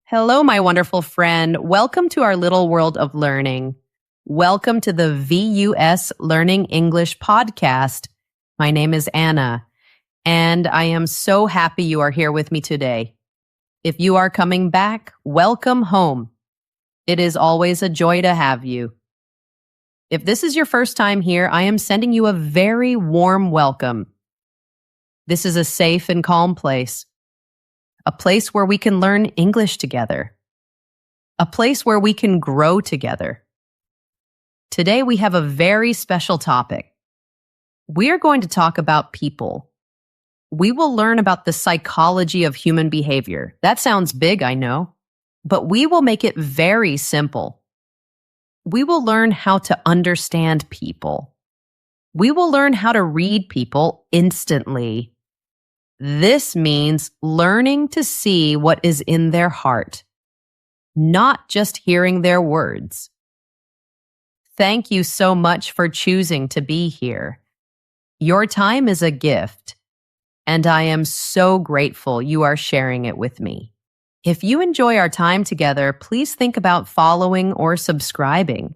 Hello, my wonderful friend. Welcome to our little world of learning. Welcome to the VUS Learning English podcast. My name is Anna, and I am so happy you are here with me today. If you are coming back, welcome home. It is always a joy to have you. If this is your first time here, I am sending you a very warm welcome. This is a safe and calm place. A place where we can learn English together. A place where we can grow together. Today we have a very special topic. We are going to talk about people. We will learn about the psychology of human behavior. That sounds big, I know, but we will make it very simple. We will learn how to understand people. We will learn how to read people instantly. This means learning to see what is in their heart, not just hearing their words. Thank you so much for choosing to be here. Your time is a gift, and I am so grateful you are sharing it with me. If you enjoy our time together, please think about following or subscribing.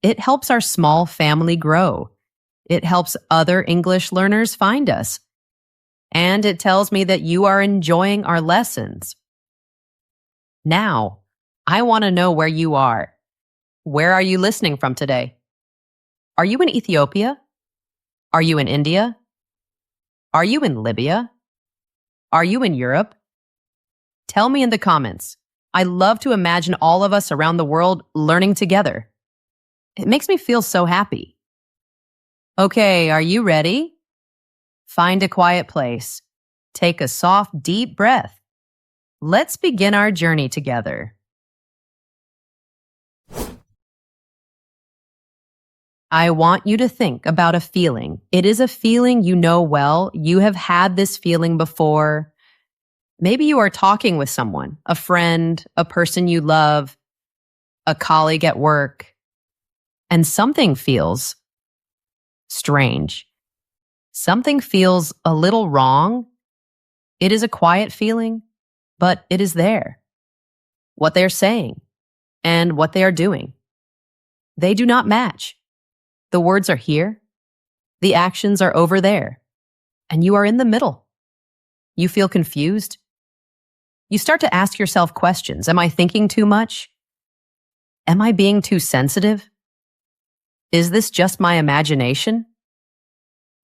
It helps our small family grow. It helps other English learners find us. And it tells me that you are enjoying our lessons. Now, I want to know where you are. Where are you listening from today? Are you in Ethiopia? Are you in India? Are you in Libya? Are you in Europe? Tell me in the comments. I love to imagine all of us around the world learning together. It makes me feel so happy. Okay, are you ready? Find a quiet place. Take a soft, deep breath. Let's begin our journey together. I want you to think about a feeling. It is a feeling you know well. You have had this feeling before. Maybe you are talking with someone, a friend, a person you love, a colleague at work, and something feels strange. Something feels a little wrong. It is a quiet feeling, but it is there. What they are saying and what they are doing, they do not match. The words are here. The actions are over there. And you are in the middle. You feel confused. You start to ask yourself questions. Am I thinking too much? Am I being too sensitive? Is this just my imagination?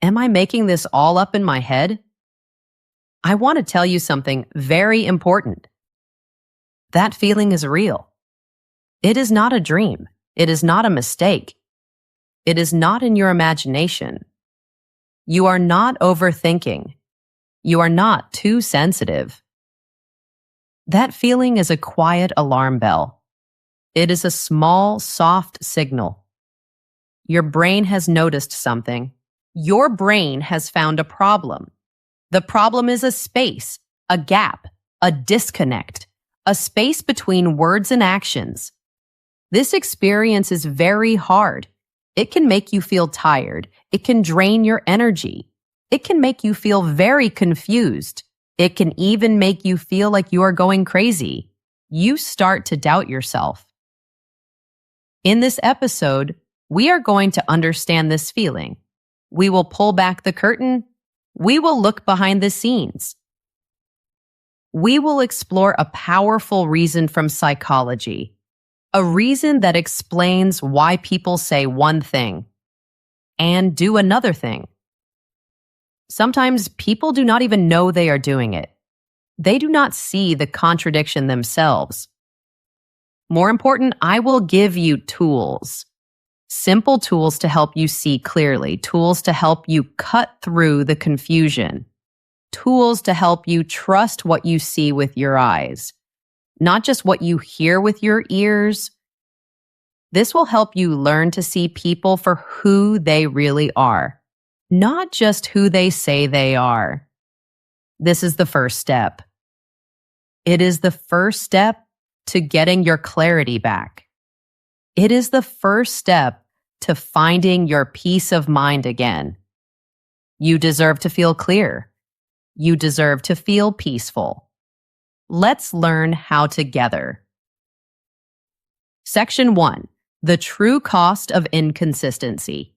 Am I making this all up in my head? I want to tell you something very important. That feeling is real. It is not a dream. It is not a mistake. It is not in your imagination. You are not overthinking. You are not too sensitive. That feeling is a quiet alarm bell. It is a small, soft signal. Your brain has noticed something. Your brain has found a problem. The problem is a space, a gap, a disconnect, a space between words and actions. This experience is very hard. It can make you feel tired. It can drain your energy. It can make you feel very confused. It can even make you feel like you are going crazy. You start to doubt yourself. In this episode, we are going to understand this feeling. We will pull back the curtain. We will look behind the scenes. We will explore a powerful reason from psychology, a reason that explains why people say one thing and do another thing. Sometimes people do not even know they are doing it. They do not see the contradiction themselves. More important, I will give you tools. Simple tools to help you see clearly, tools to help you cut through the confusion, tools to help you trust what you see with your eyes, not just what you hear with your ears. This will help you learn to see people for who they really are, not just who they say they are. This is the first step. It is the first step to getting your clarity back. It is the first step to finding your peace of mind again. You deserve to feel clear. You deserve to feel peaceful. Let's learn how together. Section 1. The true cost of inconsistency.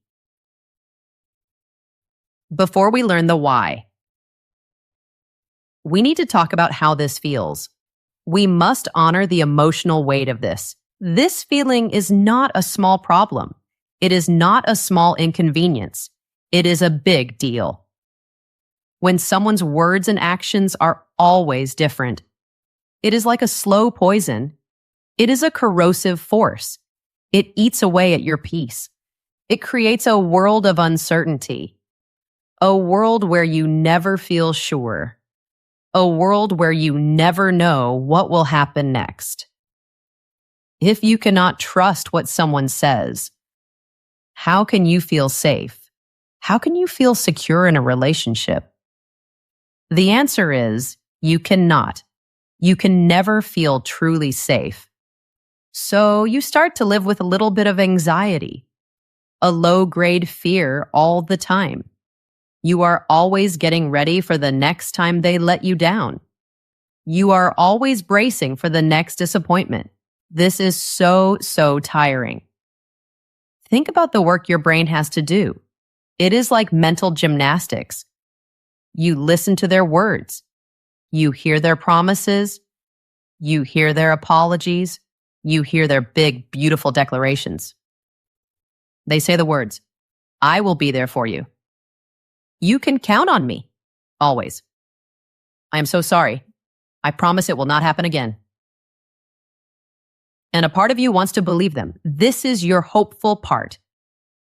Before we learn the why, we need to talk about how this feels. We must honor the emotional weight of this. This feeling is not a small problem. It is not a small inconvenience. It is a big deal. When someone's words and actions are always different, it is like a slow poison. It is a corrosive force. It eats away at your peace. It creates a world of uncertainty. A world where you never feel sure. A world where you never know what will happen next. If you cannot trust what someone says, how can you feel safe? How can you feel secure in a relationship? The answer is you cannot. You can never feel truly safe. So you start to live with a little bit of anxiety, a low-grade fear all the time. You are always getting ready for the next time they let you down. You are always bracing for the next disappointment. This is so tiring. Think about the work your brain has to do. It is like mental gymnastics. You listen to their words. You hear their promises. You hear their apologies. You hear their big, beautiful declarations. They say the words, "I will be there for you. You can count on me, always. I am so sorry. I promise it will not happen again." And a part of you wants to believe them. This is your hopeful part.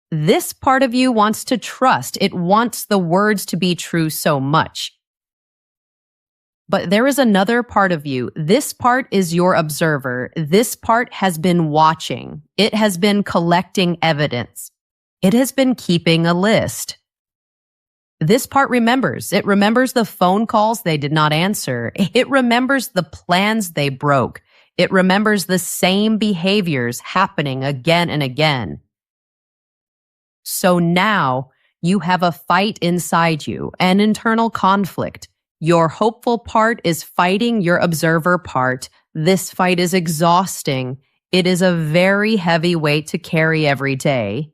This part of you wants to trust. It wants the words to be true so much. But there is another part of you. This part is your observer. This part has been watching. It has been collecting evidence. It has been keeping a list. This part remembers. It remembers the phone calls they did not answer. It remembers the plans they broke. It remembers the same behaviors happening again and again. So now you have a fight inside you, an internal conflict. Your hopeful part is fighting your observer part. This fight is exhausting. It is a very heavy weight to carry every day.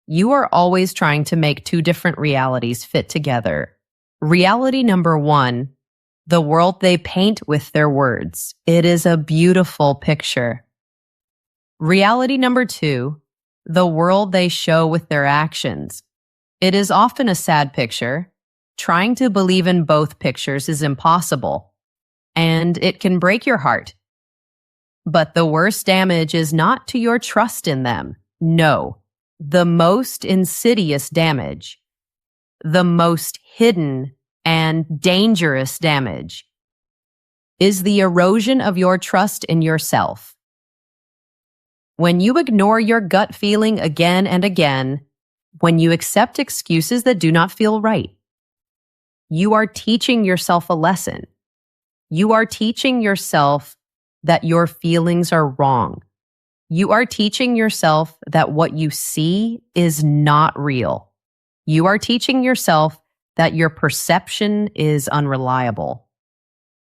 You are always trying to make two different realities fit together. Reality number 1, the world they paint with their words. It is a beautiful picture. Reality number 2, the world they show with their actions. It is often a sad picture. Trying to believe in both pictures is impossible, and it can break your heart. But the worst damage is not to your trust in them. No. The most insidious damage, the most hidden and dangerous damage, is the erosion of your trust in yourself. When you ignore your gut feeling again and again, when you accept excuses that do not feel right, you are teaching yourself a lesson. You are teaching yourself that your feelings are wrong. You are teaching yourself that what you see is not real. You are teaching yourself that your perception is unreliable.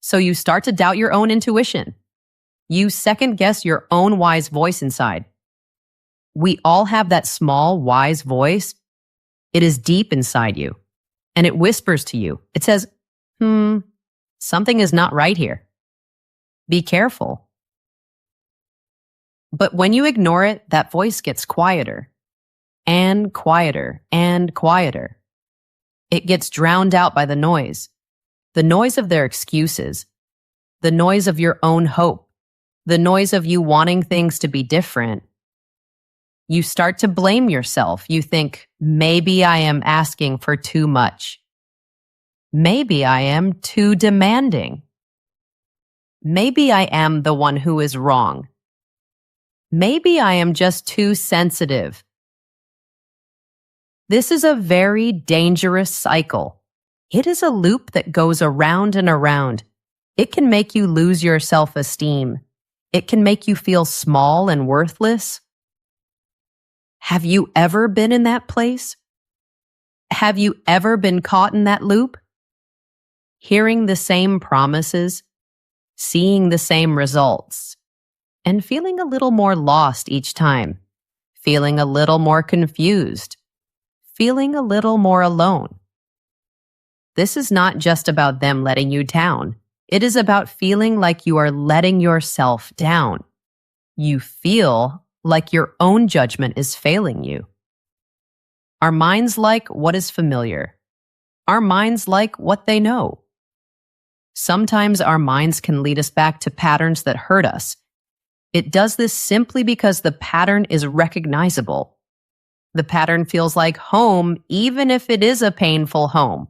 So you start to doubt your own intuition. You second guess your own wise voice inside. We all have that small, wise voice. It is deep inside you, and it whispers to you. It says, something is not right here. Be careful. But when you ignore it, that voice gets quieter and quieter and quieter. It gets drowned out by the noise of their excuses, the noise of your own hope, the noise of you wanting things to be different. You start to blame yourself. You think, maybe I am asking for too much. Maybe I am too demanding. Maybe I am the one who is wrong. Maybe I am just too sensitive. This is a very dangerous cycle. It is a loop that goes around and around. It can make you lose your self-esteem. It can make you feel small and worthless. Have you ever been in that place? Have you ever been caught in that loop? Hearing the same promises, seeing the same results, and feeling a little more lost each time, feeling a little more confused, feeling a little more alone. This is not just about them letting you down. It is about feeling like you are letting yourself down. You feel like your own judgment is failing you. Our minds like what is familiar. Our minds like what they know. Sometimes our minds can lead us back to patterns that hurt us. It does this simply because the pattern is recognizable. The pattern feels like home, even if it is a painful home.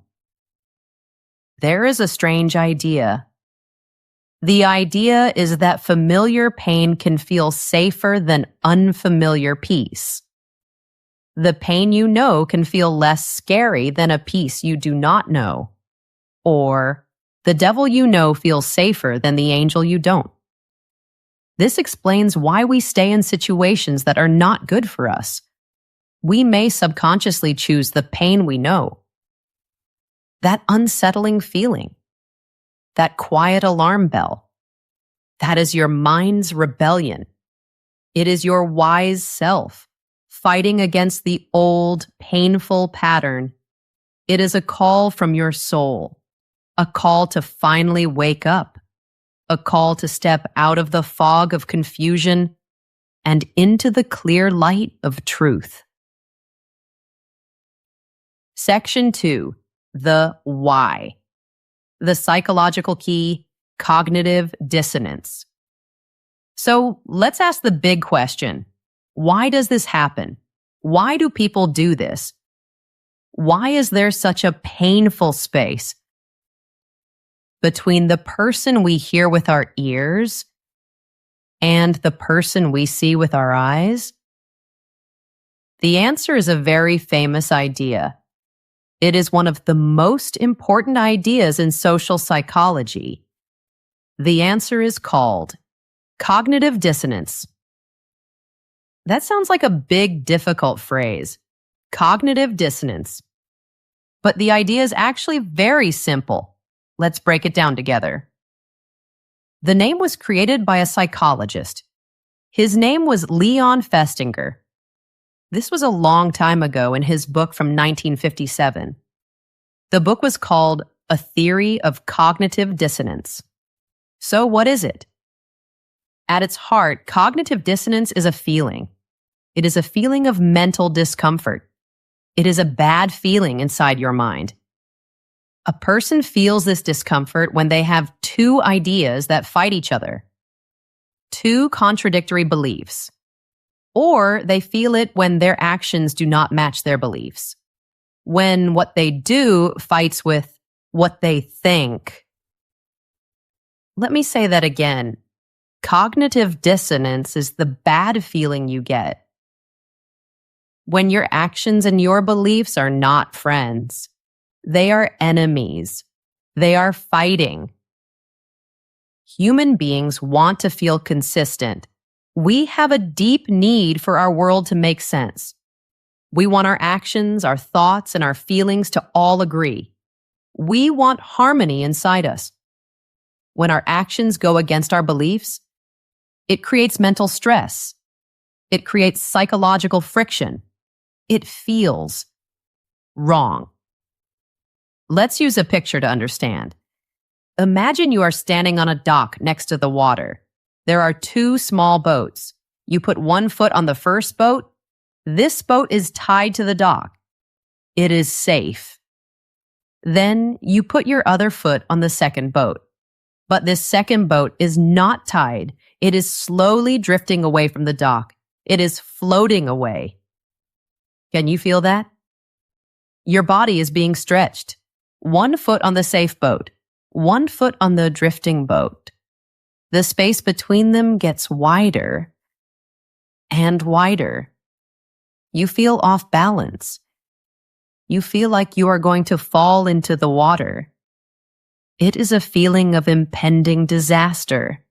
There is a strange idea. The idea is that familiar pain can feel safer than unfamiliar peace. The pain you know can feel less scary than a peace you do not know. Or, the devil you know feels safer than the angel you don't. This explains why we stay in situations that are not good for us. We may subconsciously choose the pain we know. That unsettling feeling. That quiet alarm bell. That is your mind's rebellion. It is your wise self fighting against the old, painful pattern. It is a call from your soul, a call to finally wake up, a call to step out of the fog of confusion and into the clear light of truth. Section 2. The why. The psychological key, cognitive dissonance. So let's ask the big question. Why does this happen? Why do people do this? Why is there such a painful space between the person we hear with our ears and the person we see with our eyes? The answer is a very famous idea. It is one of the most important ideas in social psychology. The answer is called cognitive dissonance. That sounds like a big, difficult phrase. Cognitive dissonance. But the idea is actually very simple. Let's break it down together. The name was created by a psychologist. His name was Leon Festinger. This was a long time ago in his book from 1957. The book was called A Theory of Cognitive Dissonance. So what is it? At its heart, cognitive dissonance is a feeling. It is a feeling of mental discomfort. It is a bad feeling inside your mind. A person feels this discomfort when they have two ideas that fight each other, two contradictory beliefs. Or they feel it when their actions do not match their beliefs. When what they do fights with what they think. Let me say that again. Cognitive dissonance is the bad feeling you get when your actions and your beliefs are not friends. They are enemies. They are fighting. Human beings want to feel consistent. We have a deep need for our world to make sense. We want our actions, our thoughts, and our feelings to all agree. We want harmony inside us. When our actions go against our beliefs, it creates mental stress. It creates psychological friction. It feels wrong. Let's use a picture to understand. Imagine you are standing on a dock next to the water. There are two small boats. You put one foot on the first boat. This boat is tied to the dock. It is safe. Then you put your other foot on the second boat. But this second boat is not tied. It is slowly drifting away from the dock. It is floating away. Can you feel that? Your body is being stretched. One foot on the safe boat, one foot on the drifting boat. The space between them gets wider and wider. You feel off balance. You feel like you are going to fall into the water. It is a feeling of impending disaster.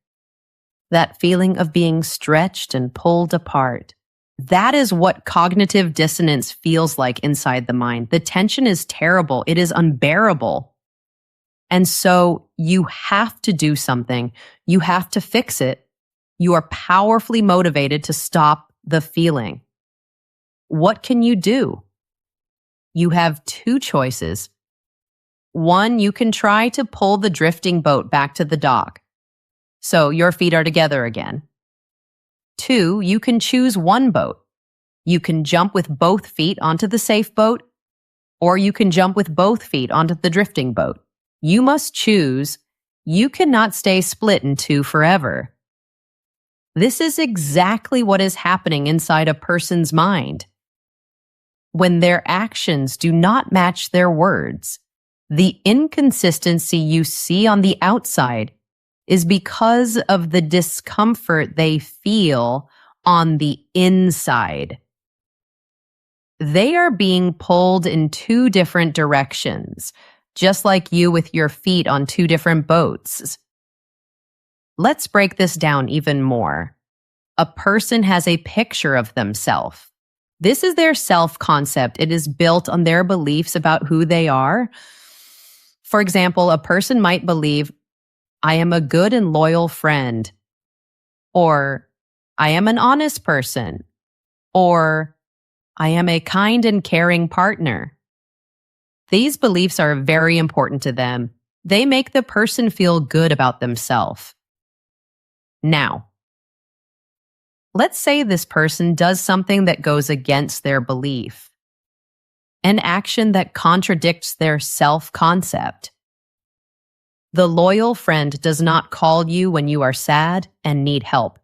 That feeling of being stretched and pulled apart. That is what cognitive dissonance feels like inside the mind. The tension is terrible. It is unbearable. And so you have to do something. You have to fix it. You are powerfully motivated to stop the feeling. What can you do? You have two choices. One, you can try to pull the drifting boat back to the dock, so your feet are together again. Two, you can choose one boat. You can jump with both feet onto the safe boat, or you can jump with both feet onto the drifting boat. You must choose. You cannot stay split in two forever. This is exactly what is happening inside a person's mind. When their actions do not match their words, the inconsistency you see on the outside is because of the discomfort they feel on the inside. They are being pulled in two different directions, just like you with your feet on two different boats. Let's break this down even more. A person has a picture of themselves. This is their self-concept. It is built on their beliefs about who they are. For example, a person might believe, I am a good and loyal friend, or I am an honest person, or I am a kind and caring partner. These beliefs are very important to them. They make the person feel good about themselves. Now, let's say this person does something that goes against their belief, an action that contradicts their self-concept. The loyal friend does not call you when you are sad and need help.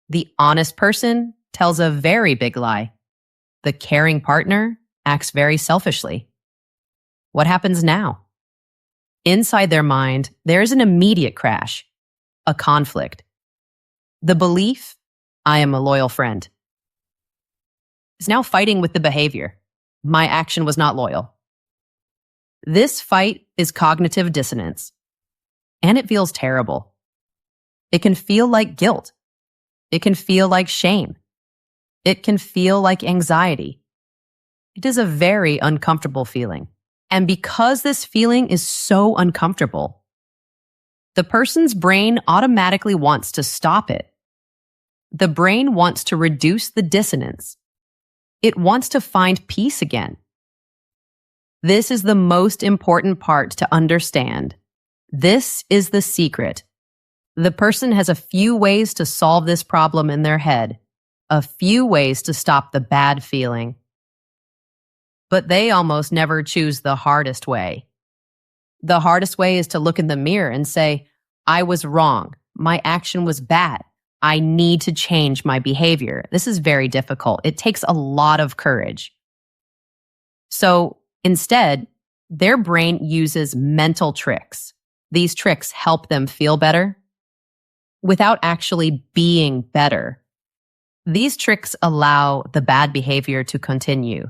The honest person tells a very big lie. The caring partner acts very selfishly. What happens now? Inside their mind, there is an immediate crash, a conflict. The belief, I am a loyal friend, is now fighting with the behavior. My action was not loyal. This fight is cognitive dissonance, and it feels terrible. It can feel like guilt. It can feel like shame. It can feel like anxiety. It is a very uncomfortable feeling. And because this feeling is so uncomfortable, the person's brain automatically wants to stop it. The brain wants to reduce the dissonance. It wants to find peace again. This is the most important part to understand. This is the secret. The person has a few ways to solve this problem in their head, a few ways to stop the bad feeling. But they almost never choose the hardest way. The hardest way is to look in the mirror and say, I was wrong. My action was bad. I need to change my behavior. This is very difficult. It takes a lot of courage. So instead, their brain uses mental tricks. These tricks help them feel better without actually being better. These tricks allow the bad behavior to continue.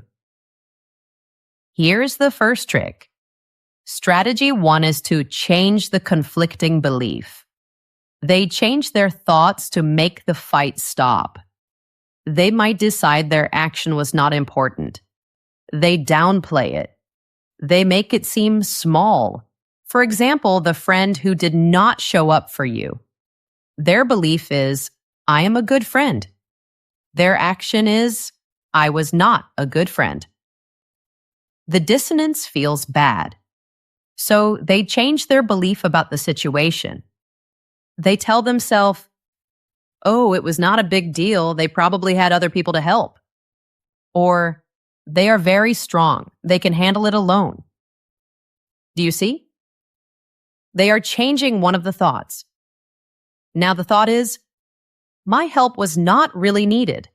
Here's the first trick. Strategy 1 is to change the conflicting belief. They change their thoughts to make the fight stop. They might decide their action was not important. They downplay it. They make it seem small. For example, the friend who did not show up for you. Their belief is, I am a good friend. Their action is, I was not a good friend. The dissonance feels bad. So they change their belief about the situation. They tell themselves, oh, it was not a big deal. They probably had other people to help. Or, they are very strong. They can handle it alone. Do you see? They are changing one of the thoughts. Now the thought is, my help was not really needed.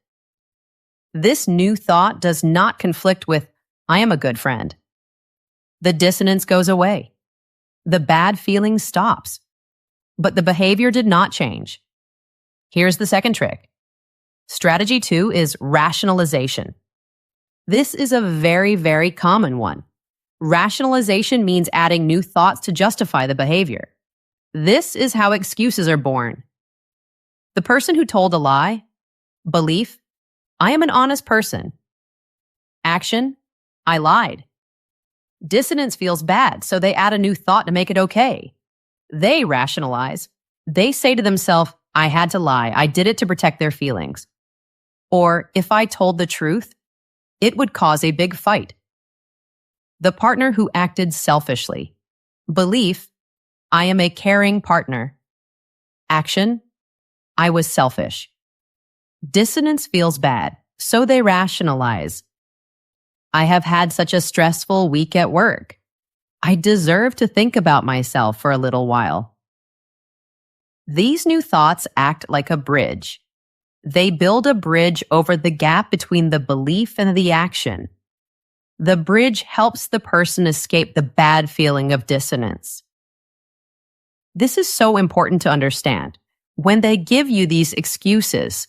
This new thought does not conflict with, I am a good friend. The dissonance goes away. The bad feeling stops. But the behavior did not change. Here's the second trick. Strategy 2 is rationalization. This is a very, very common one. Rationalization means adding new thoughts to justify the behavior. This is how excuses are born. The person who told a lie, belief, I am an honest person. Action, I lied. Dissonance feels bad, so they add a new thought to make it okay. They rationalize. They say to themselves, I had to lie. I did it to protect their feelings. Or if I told the truth, it would cause a big fight. The partner who acted selfishly. Belief, I am a caring partner. Action, I was selfish. Dissonance feels bad, so they rationalize. I have had such a stressful week at work. I deserve to think about myself for a little while. These new thoughts act like a bridge. They build a bridge over the gap between the belief and the action. The bridge helps the person escape the bad feeling of dissonance. This is so important to understand. When they give you these excuses,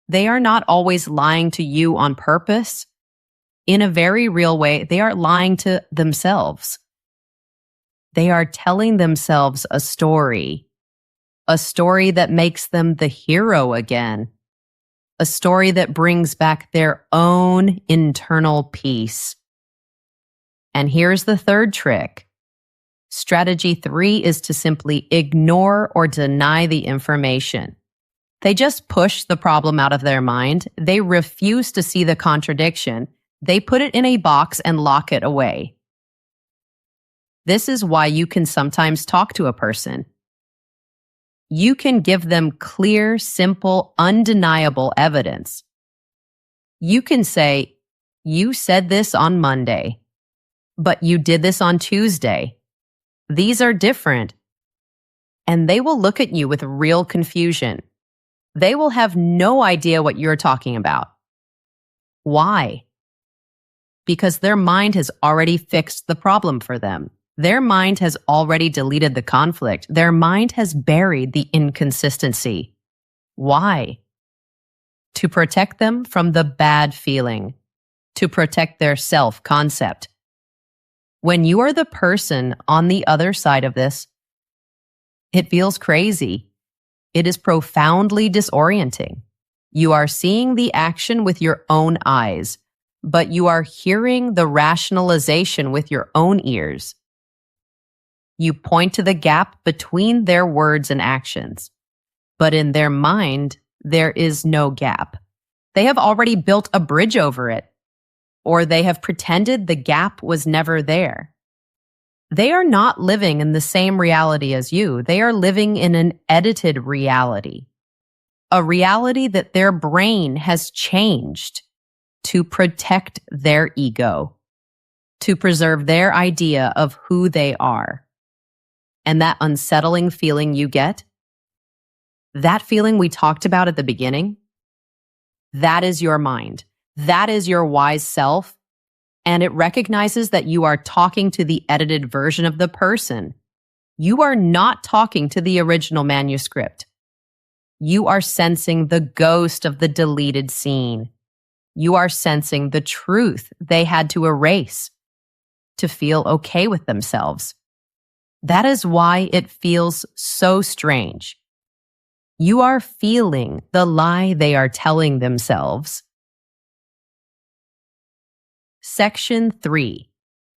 they are not always lying to you on purpose. In a very real way, they are lying to themselves. They are telling themselves a story that makes them the hero again, a story that brings back their own internal peace. And here's the third trick. Strategy 3 is to simply ignore or deny the information. They just push the problem out of their mind. They refuse to see the contradiction. They put it in a box and lock it away. This is why you can sometimes talk to a person. You can give them clear, simple, undeniable evidence. You can say, you said this on Monday, but you did this on Tuesday. These are different. And they will look at you with real confusion. They will have no idea what you're talking about. Why? Because their mind has already fixed the problem for them. Their mind has already deleted the conflict. Their mind has buried the inconsistency. Why? To protect them from the bad feeling, to protect their self-concept. When you are the person on the other side of this, it feels crazy. It is profoundly disorienting. You are seeing the action with your own eyes, but you are hearing the rationalization with your own ears. You point to the gap between their words and actions, but in their mind, there is no gap. They have already built a bridge over it, or they have pretended the gap was never there. They are not living in the same reality as you. They are living in an edited reality, a reality that their brain has changed to protect their ego, to preserve their idea of who they are. And that unsettling feeling you get, that feeling we talked about at the beginning, that is your mind. That is your wise self. And it recognizes that you are talking to the edited version of the person. You are not talking to the original manuscript. You are sensing the ghost of the deleted scene. You are sensing the truth they had to erase to feel okay with themselves. That is why it feels so strange. You are feeling the lie they are telling themselves. Section 3.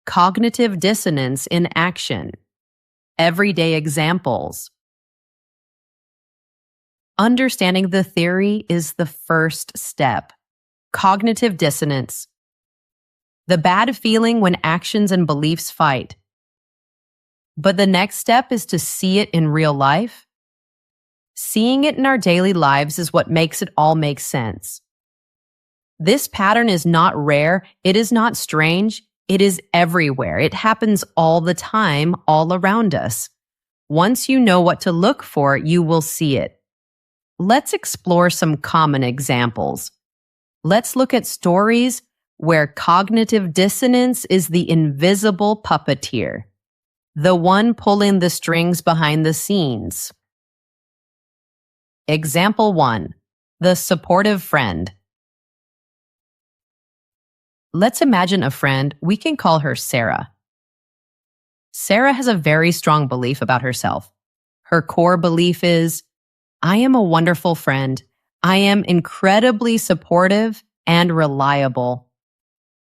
Cognitive dissonance in action. Everyday examples. Understanding the theory is the first step. Cognitive dissonance. The bad feeling when actions and beliefs fight. But the next step is to see it in real life. Seeing it in our daily lives is what makes it all make sense. This pattern is not rare. It is not strange. It is everywhere. It happens all the time, all around us. Once you know what to look for, you will see it. Let's explore some common examples. Let's look at stories where cognitive dissonance is the invisible puppeteer, the one pulling the strings behind the scenes. Example 1. The supportive friend. Let's imagine a friend. We can call her Sarah. Sarah has a very strong belief about herself. Her core belief is, I am a wonderful friend. I am incredibly supportive and reliable.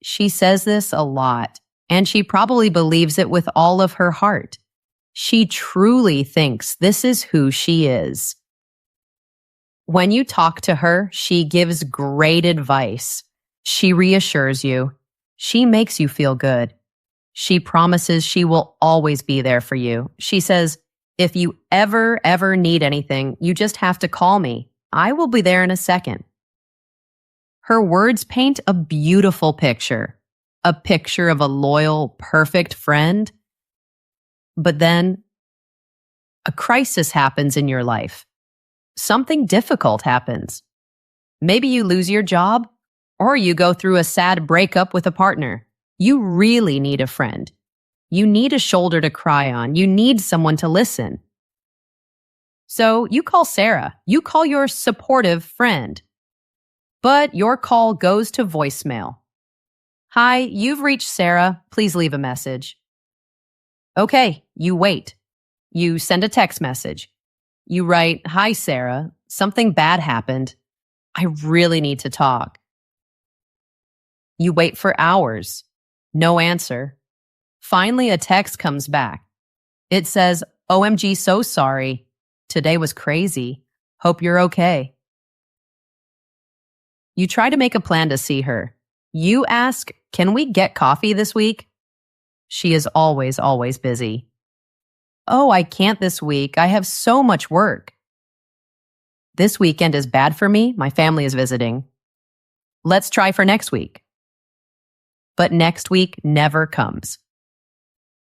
She says this a lot. and she probably believes it with all of her heart. She truly thinks this is who she is. When you talk to her, she gives great advice. She reassures you. She makes you feel good. She promises she will always be there for you. She says, if you ever need anything, you just have to call me. I will be there in a second. Her words paint a beautiful picture, a picture of a loyal, perfect friend. But then a crisis happens in your life. Something difficult happens. Maybe you lose your job, or you go through a sad breakup with a partner. You really need a friend. You need a shoulder to cry on. You need someone to listen. So you call Sarah. You call your supportive friend. But your call goes to voicemail. Hi, you've reached Sarah. Please leave a message. Okay, you wait. You send a text message. You write, hi, Sarah. Something bad happened. I really need to talk. You wait for hours. No answer. Finally, a text comes back. It says, OMG, so sorry. Today was crazy. Hope you're okay. You try to make a plan to see her. You ask, can we get coffee this week? She is always busy. Oh, I can't this week. I have so much work. This weekend is bad for me. My family is visiting. Let's try for next week. But next week never comes.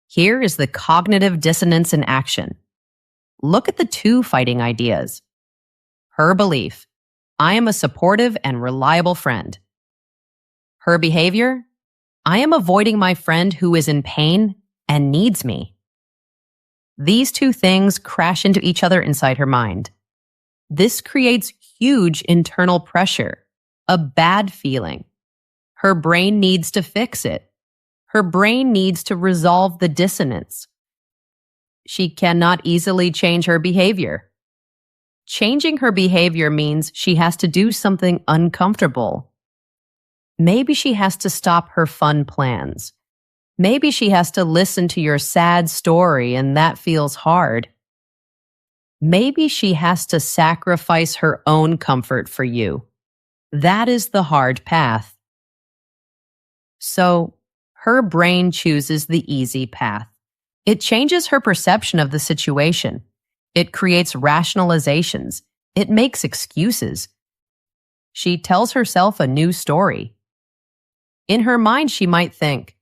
Here is the cognitive dissonance in action. Look at the two fighting ideas. Her belief, I am a supportive and reliable friend. Her behavior, I am avoiding my friend who is in pain and needs me. These two things crash into each other inside her mind. This creates huge internal pressure, a bad feeling. Her brain needs to fix it. Her brain needs to resolve the dissonance. She cannot easily change her behavior. Changing her behavior means she has to do something uncomfortable. Maybe she has to stop her fun plans. Maybe she has to listen to your sad story and that feels hard. Maybe she has to sacrifice her own comfort for you. That is the hard path. So, her brain chooses the easy path. It changes her perception of the situation. It creates rationalizations. It makes excuses. She tells herself a new story. In her mind, she might think,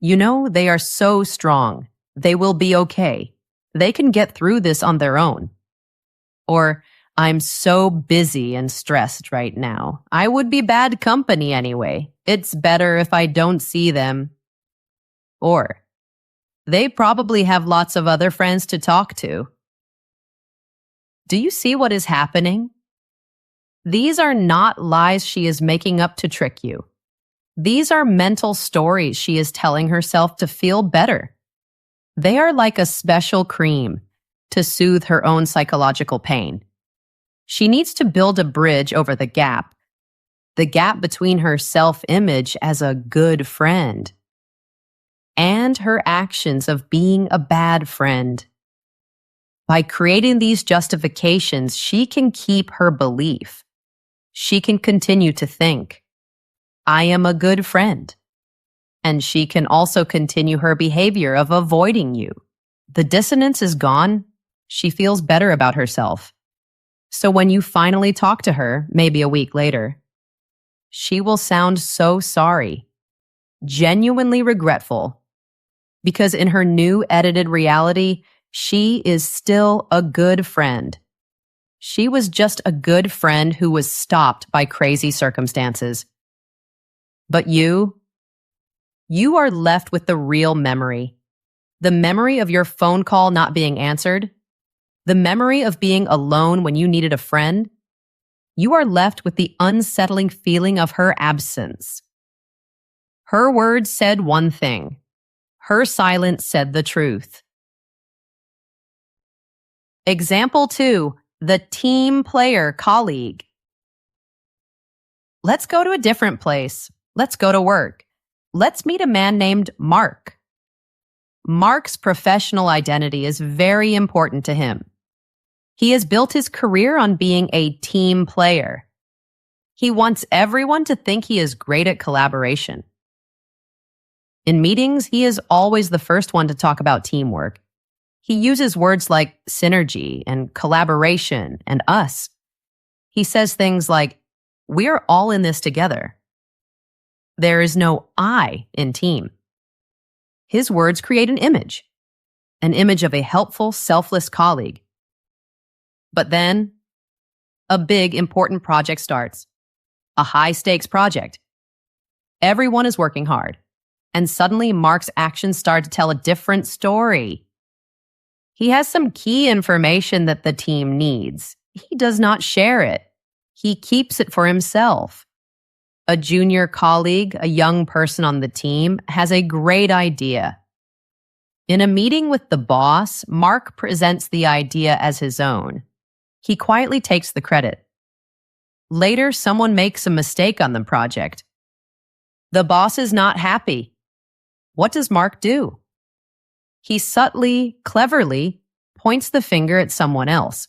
you know, they are so strong. They will be okay. They can get through this on their own. Or, I'm so busy and stressed right now. I would be bad company anyway. It's better if I don't see them. Or, they probably have lots of other friends to talk to. Do you see what is happening? These are not lies she is making up to trick you. These are mental stories she is telling herself to feel better. They are like a special cream to soothe her own psychological pain. She needs to build a bridge over the gap between her self-image as a good friend and her actions of being a bad friend. By creating these justifications, she can keep her belief. She can continue to think, I am a good friend. And she can also continue her behavior of avoiding you. The dissonance is gone. She feels better about herself. So when you finally talk to her, maybe a week later, she will sound so sorry, genuinely regretful, because in her new edited reality, she is still a good friend. She was just a good friend who was stopped by crazy circumstances. But you are left with the real memory. The memory of your phone call not being answered. The memory of being alone when you needed a friend. You are left with the unsettling feeling of her absence. Her words said one thing. Her silence said the truth. Example 2, the team player colleague. Let's go to a different place. Let's go to work. Let's meet a man named Mark. Mark's professional identity is very important to him. He has built his career on being a team player. He wants everyone to think he is great at collaboration. In meetings, he is always the first one to talk about teamwork. He uses words like synergy and collaboration and us. He says things like, "We're all in this together." There is no I in team. His words create an image of a helpful, selfless colleague. But then, a big, important project starts. A high-stakes project. Everyone is working hard, and suddenly Mark's actions start to tell a different story. He has some key information that the team needs. He does not share it. He keeps it for himself. A junior colleague, a young person on the team, has a great idea. In a meeting with the boss, Mark presents the idea as his own. He quietly takes the credit. Later, someone makes a mistake on the project. The boss is not happy. What does Mark do? He subtly, cleverly points the finger at someone else.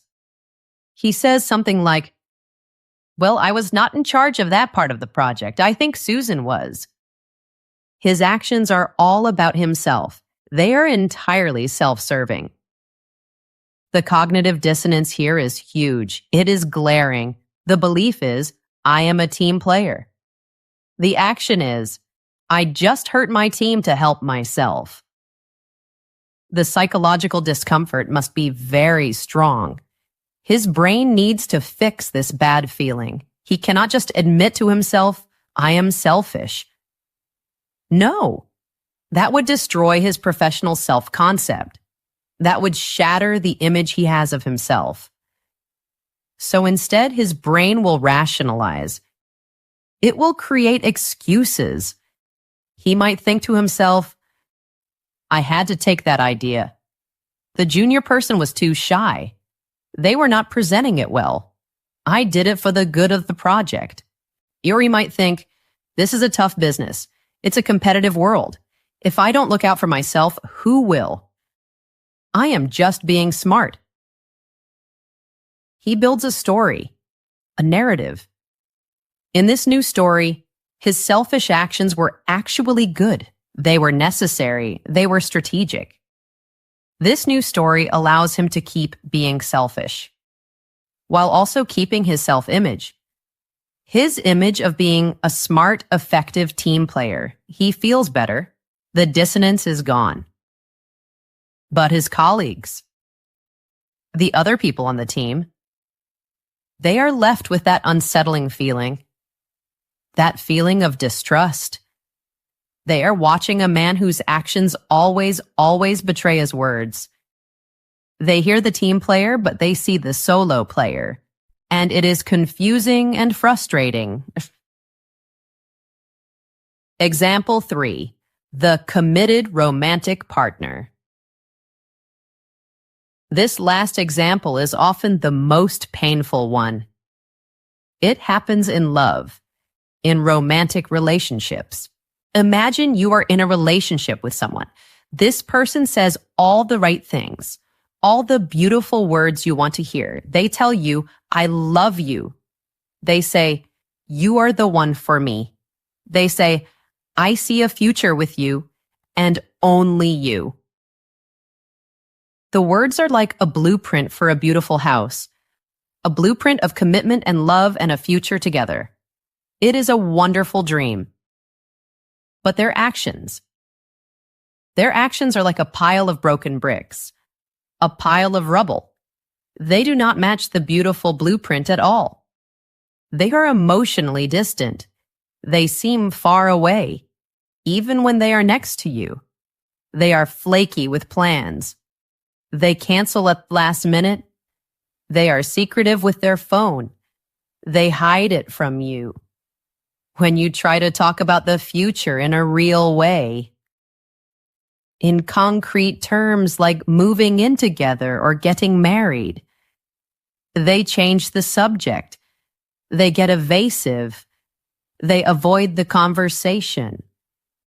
He says something like, "Well, I was not in charge of that part of the project. I think Susan was." His actions are all about himself. They are entirely self-serving. The cognitive dissonance here is huge. It is glaring. The belief is, I am a team player. The action is, I just hurt my team to help myself. The psychological discomfort must be very strong. His brain needs to fix this bad feeling. He cannot just admit to himself, I am selfish. No, that would destroy his professional self-concept. That would shatter the image he has of himself. So instead, his brain will rationalize. It will create excuses. He might think to himself, I had to take that idea. The junior person was too shy. They were not presenting it well. I did it for the good of the project. Or he might think, this is a tough business. It's a competitive world. If I don't look out for myself, who will? I am just being smart. He builds a story, a narrative. In this new story, his selfish actions were actually good. They were necessary. They were strategic. This new story allows him to keep being selfish, while also keeping his self-image. His image of being a smart, effective team player. He feels better. The dissonance is gone. But his colleagues, the other people on the team, they are left with that unsettling feeling, that feeling of distrust. They are watching a man whose actions always betray his words. They hear the team player, but they see the solo player. And it is confusing and frustrating. Example 3. The committed romantic partner. This last example is often the most painful one. It happens in love, in romantic relationships. Imagine you are in a relationship with someone. This person says all the right things, all the beautiful words you want to hear. They tell you, I love you. They say, you are the one for me. They say, I see a future with you and only you. The words are like a blueprint for a beautiful house, a blueprint of commitment and love and a future together. It is a wonderful dream. But their actions are like a pile of broken bricks, a pile of rubble. They do not match the beautiful blueprint at all. They are emotionally distant. They seem far away, even when they are next to you. They are flaky with plans. They cancel at the last minute. They are secretive with their phone. They hide it from you. When you try to talk about the future in a real way, in concrete terms like moving in together or getting married, they change the subject. They get evasive. They avoid the conversation.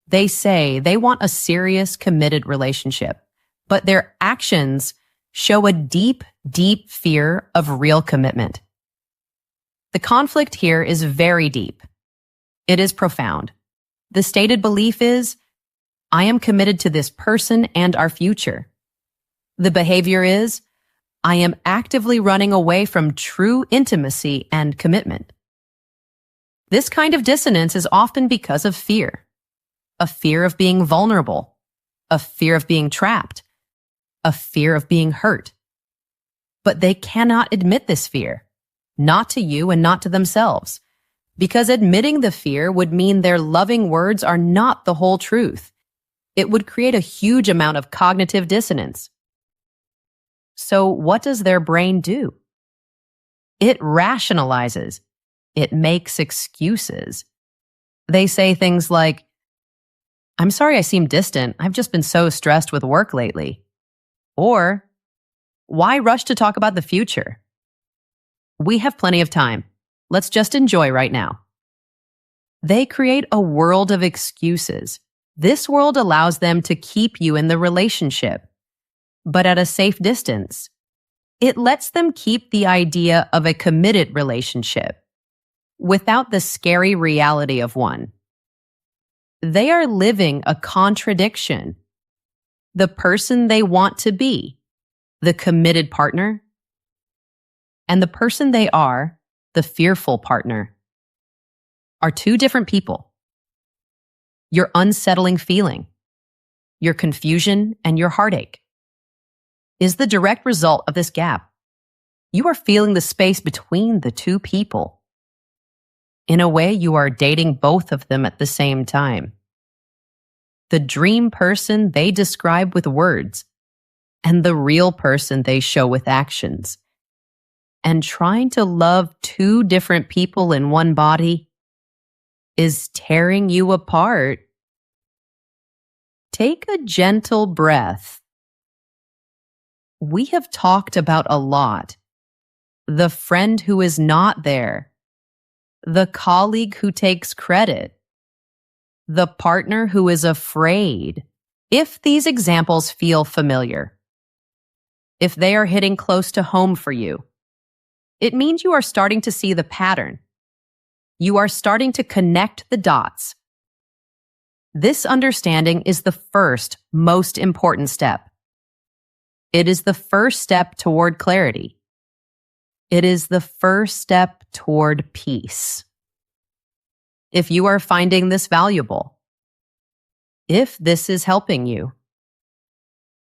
They say they want a serious, committed relationship, but their actions show a deep, deep fear of real commitment. The conflict here is very deep. It is profound. The stated belief is, I am committed to this person and our future. The behavior is, I am actively running away from true intimacy and commitment. This kind of dissonance is often because of fear. A fear of being vulnerable, a fear of being trapped, a fear of being hurt. But they cannot admit this fear, not to you and not to themselves, because admitting the fear would mean their loving words are not the whole truth. It would create a huge amount of cognitive dissonance. So what does their brain do? It rationalizes. It makes excuses. They say things like, I'm sorry I seem distant. I've just been so stressed with work lately. Or, why rush to talk about the future? We have plenty of time. Let's just enjoy right now. They create a world of excuses. This world allows them to keep you in the relationship, but at a safe distance. It lets them keep the idea of a committed relationship without the scary reality of one. They are living a contradiction. The person they want to be, the committed partner, and the person they are, the fearful partner, are two different people. Your unsettling feeling, your confusion, and your heartache is the direct result of this gap. You are feeling the space between the two people. In a way, you are dating both of them at the same time. The dream person they describe with words, and the real person they show with actions. And trying to love two different people in one body is tearing you apart. Take a gentle breath. We have talked about a lot. The friend who is not there. The colleague who takes credit. The partner who is afraid. If these examples feel familiar, if they are hitting close to home for you, it means you are starting to see the pattern. You are starting to connect the dots. This understanding is the first, most important step. It is the first step toward clarity. It is the first step toward peace. If you are finding this valuable, if this is helping you,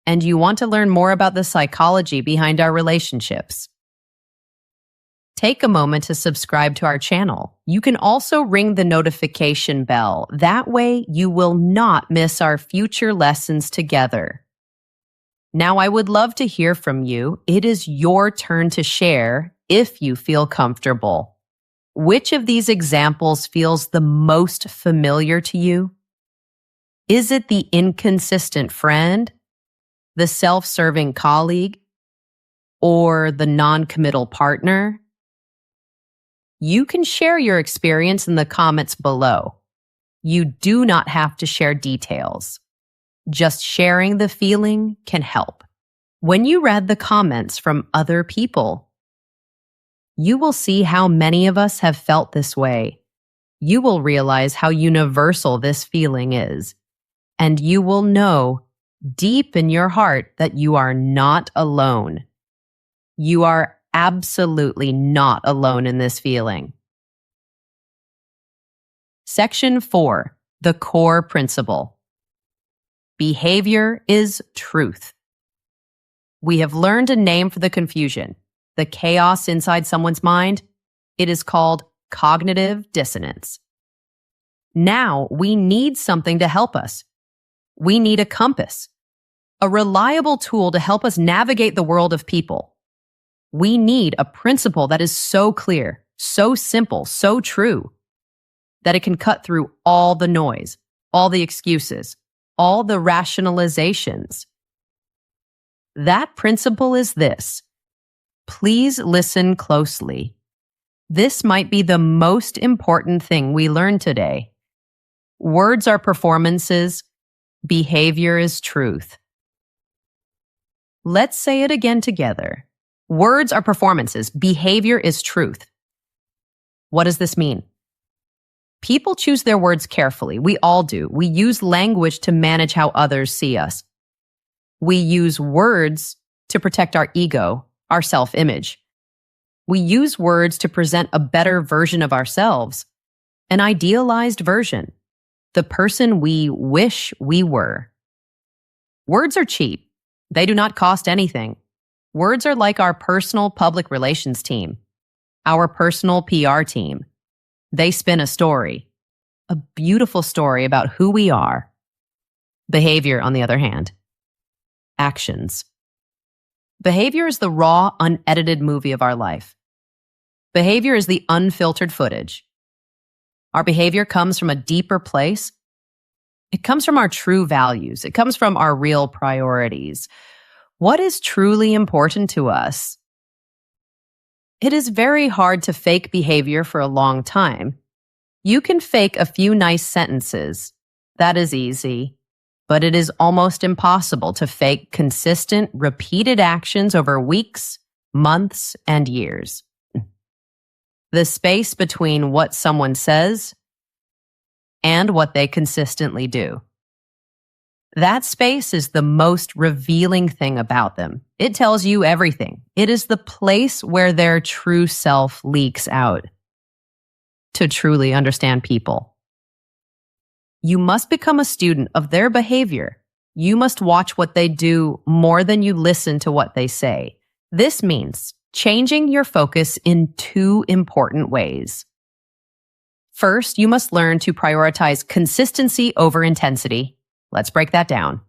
and you want to learn more about the psychology behind our relationships, take a moment to subscribe to our channel. You can also ring the notification bell. That way, you will not miss our future lessons together. Now, I would love to hear from you. It is your turn to share if you feel comfortable. Which of these examples feels the most familiar to you? Is it the inconsistent friend, the self-serving colleague, or the non-committal partner? You can share your experience in the comments below. You do not have to share details. Just sharing the feeling can help. When you read the comments from other people, you will see how many of us have felt this way. You will realize how universal this feeling is, and you will know deep in your heart that you are not alone. You are absolutely not alone in this feeling. Section 4, the core principle. Behavior is truth. We have learned a name for the confusion, the chaos inside someone's mind. It is called cognitive dissonance. Now we need something to help us. We need a compass, a reliable tool to help us navigate the world of people. We need a principle that is so clear, so simple, so true, that it can cut through all the noise, all the excuses, all the rationalizations. That principle is this. Please listen closely. This might be the most important thing we learn today. Words are performances. Behavior is truth. Let's say it again together. Words are performances. Behavior is truth. What does this mean? People choose their words carefully. We all do. We use language to manage how others see us. We use words to protect our ego, our self-image. We use words to present a better version of ourselves, an idealized version, the person we wish we were. Words are cheap. They do not cost anything. Words are like our personal public relations team, our personal PR team. They spin a story, a beautiful story about who we are. Behavior, on the other hand. Actions. Behavior is the raw, unedited movie of our life. Behavior is the unfiltered footage. Our behavior comes from a deeper place. It comes from our true values. It comes from our real priorities. What is truly important to us? It is very hard to fake behavior for a long time. You can fake a few nice sentences. That is easy. But it is almost impossible to fake consistent, repeated actions over weeks, months, and years. The space between what someone says and what they consistently do. That space is the most revealing thing about them. It tells you everything. It is the place where their true self leaks out. To truly understand people, you must become a student of their behavior. You must watch what they do more than you listen to what they say. This means changing your focus in two important ways. First, you must learn to prioritize consistency over intensity. Let's break that down.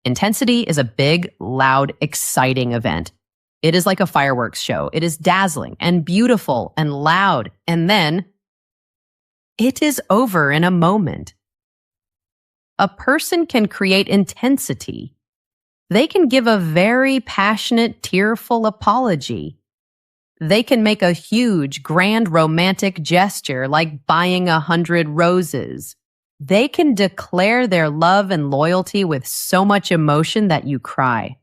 Intensity is a big, loud, exciting event. It is like a fireworks show. It is dazzling and beautiful and loud, and then it is over in a moment. A person can create intensity. They can give a very passionate, tearful apology. They can make a huge, grand, romantic gesture like buying 100 roses. They can declare their love and loyalty with so much emotion that you cry.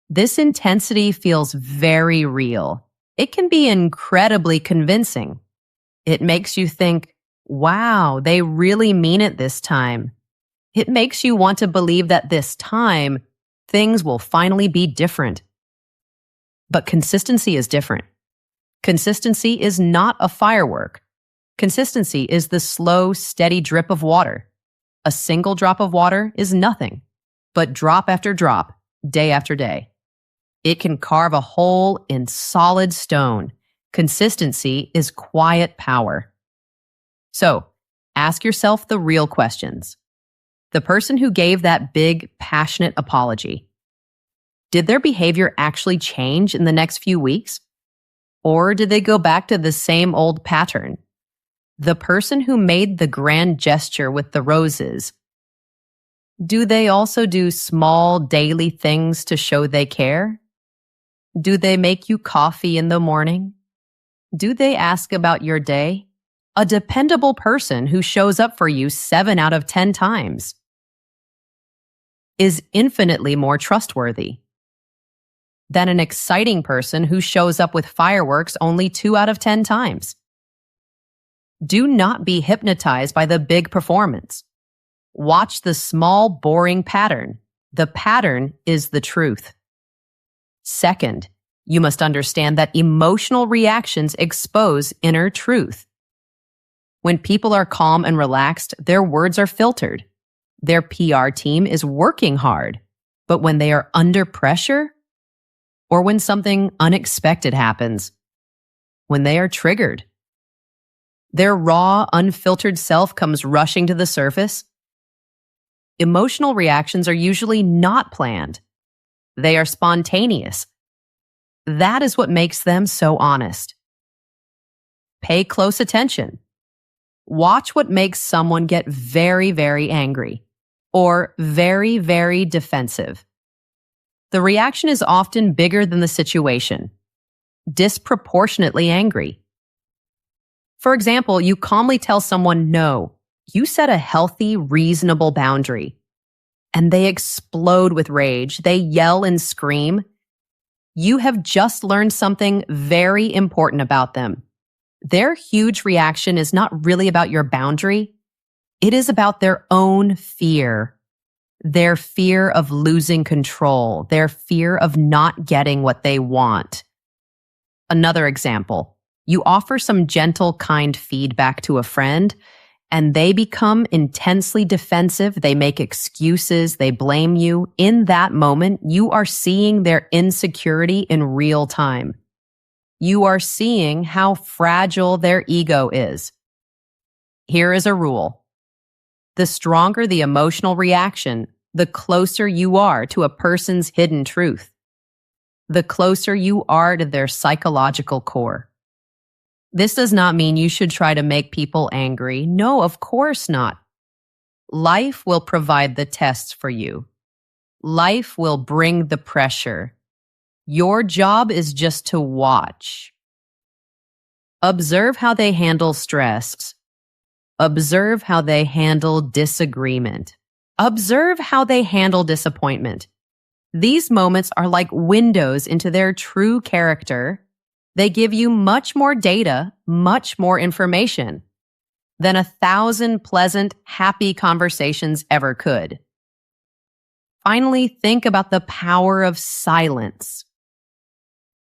This intensity feels very real. It can be incredibly convincing. It makes you think, wow, they really mean it this time. It makes you want to believe that this time, things will finally be different. But consistency is different. Consistency is not a firework. Consistency is the slow, steady drip of water. A single drop of water is nothing, but drop after drop, day after day. It can carve a hole in solid stone. Consistency is quiet power. So, ask yourself the real questions. The person who gave that big, passionate apology, did their behavior actually change in the next few weeks? Or did they go back to the same old pattern? The person who made the grand gesture with the roses, do they also do small daily things to show they care? Do they make you coffee in the morning? Do they ask about your day? A dependable person who shows up for you 7 out of 10 times is infinitely more trustworthy than an exciting person who shows up with fireworks only 2 out of 10 times. Do not be hypnotized by the big performance. Watch the small, boring pattern. The pattern is the truth. Second, you must understand that emotional reactions expose inner truth. When people are calm and relaxed, their words are filtered. Their PR team is working hard. But when they are under pressure, or when something unexpected happens, when they are triggered, their raw, unfiltered self comes rushing to the surface. Emotional reactions are usually not planned. They are spontaneous. That is what makes them so honest. Pay close attention. Watch what makes someone get very, very angry or very, very defensive. The reaction is often bigger than the situation, disproportionately angry. For example, you calmly tell someone no, You set a healthy, reasonable boundary, and they explode with rage. They yell and scream. You have just learned something very important about them. Their huge reaction is not really about your boundary. It is about their own fear. Their fear of losing control. Their fear of not getting what they want. Another example. You offer some gentle, kind feedback to a friend, and they become intensely defensive. They make excuses. They blame you. In that moment, you are seeing their insecurity in real time. You are seeing how fragile their ego is. Here is a rule. The stronger the emotional reaction, the closer you are to a person's hidden truth. The closer you are to their psychological core. This does not mean you should try to make people angry. No, of course not. Life will provide the tests for you. Life will bring the pressure. Your job is just to watch. Observe how they handle stress. Observe how they handle disagreement. Observe how they handle disappointment. These moments are like windows into their true character. They give you much more data, much more information than 1,000 pleasant, happy conversations ever could. Finally, think about the power of silence.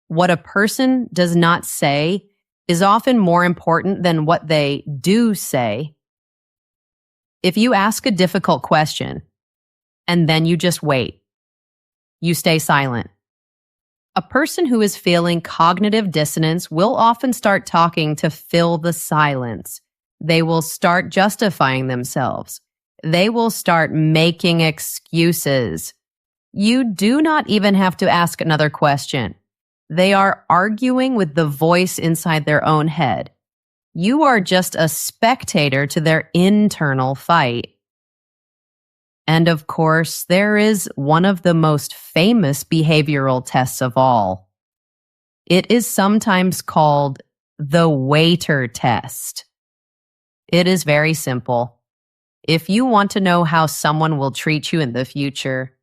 What a person does not say is often more important than what they do say. If you ask a difficult question and then you just wait, you stay silent. A person who is feeling cognitive dissonance will often start talking to fill the silence. They will start justifying themselves. They will start making excuses. You do not even have to ask another question. They are arguing with the voice inside their own head. You are just a spectator to their internal fight. And of course, there is one of the most famous behavioral tests of all. It is sometimes called the waiter test. It is very simple. If you want to know how someone will treat you in the future,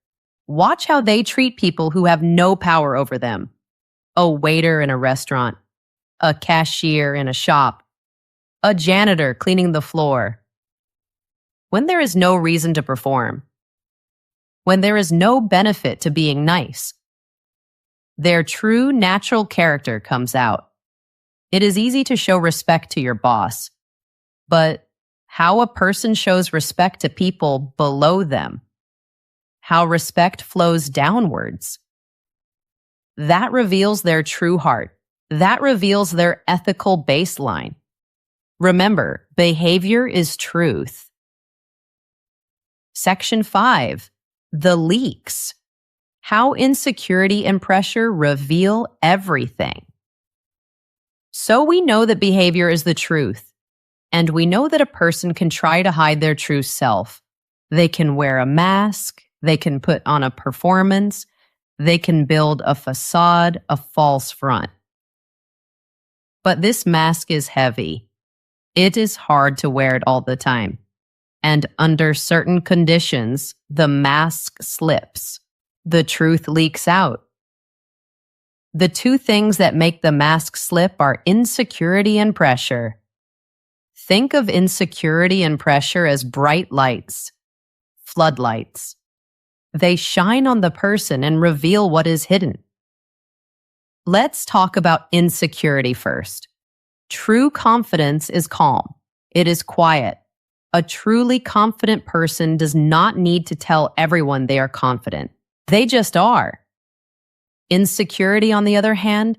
watch how they treat people who have no power over them. A waiter in a restaurant, a cashier in a shop, a janitor cleaning the floor. When there is no reason to perform, when there is no benefit to being nice, their true natural character comes out. It is easy to show respect to your boss, but how a person shows respect to people below them, how respect flows downwards, that reveals their true heart. That reveals their ethical baseline. Remember, behavior is truth. Section 5, the leaks. How insecurity and pressure reveal everything. So we know that behavior is the truth, and we know that a person can try to hide their true self. They can wear a mask, they can put on a performance, they can build a facade, a false front. But this mask is heavy. It is hard to wear it all the time. And under certain conditions, the mask slips. The truth leaks out. The two things that make the mask slip are insecurity and pressure. Think of insecurity and pressure as bright lights, floodlights. They shine on the person and reveal what is hidden. Let's talk about insecurity first. True confidence is calm. It is quiet. A truly confident person does not need to tell everyone they are confident. They just are. Insecurity, on the other hand,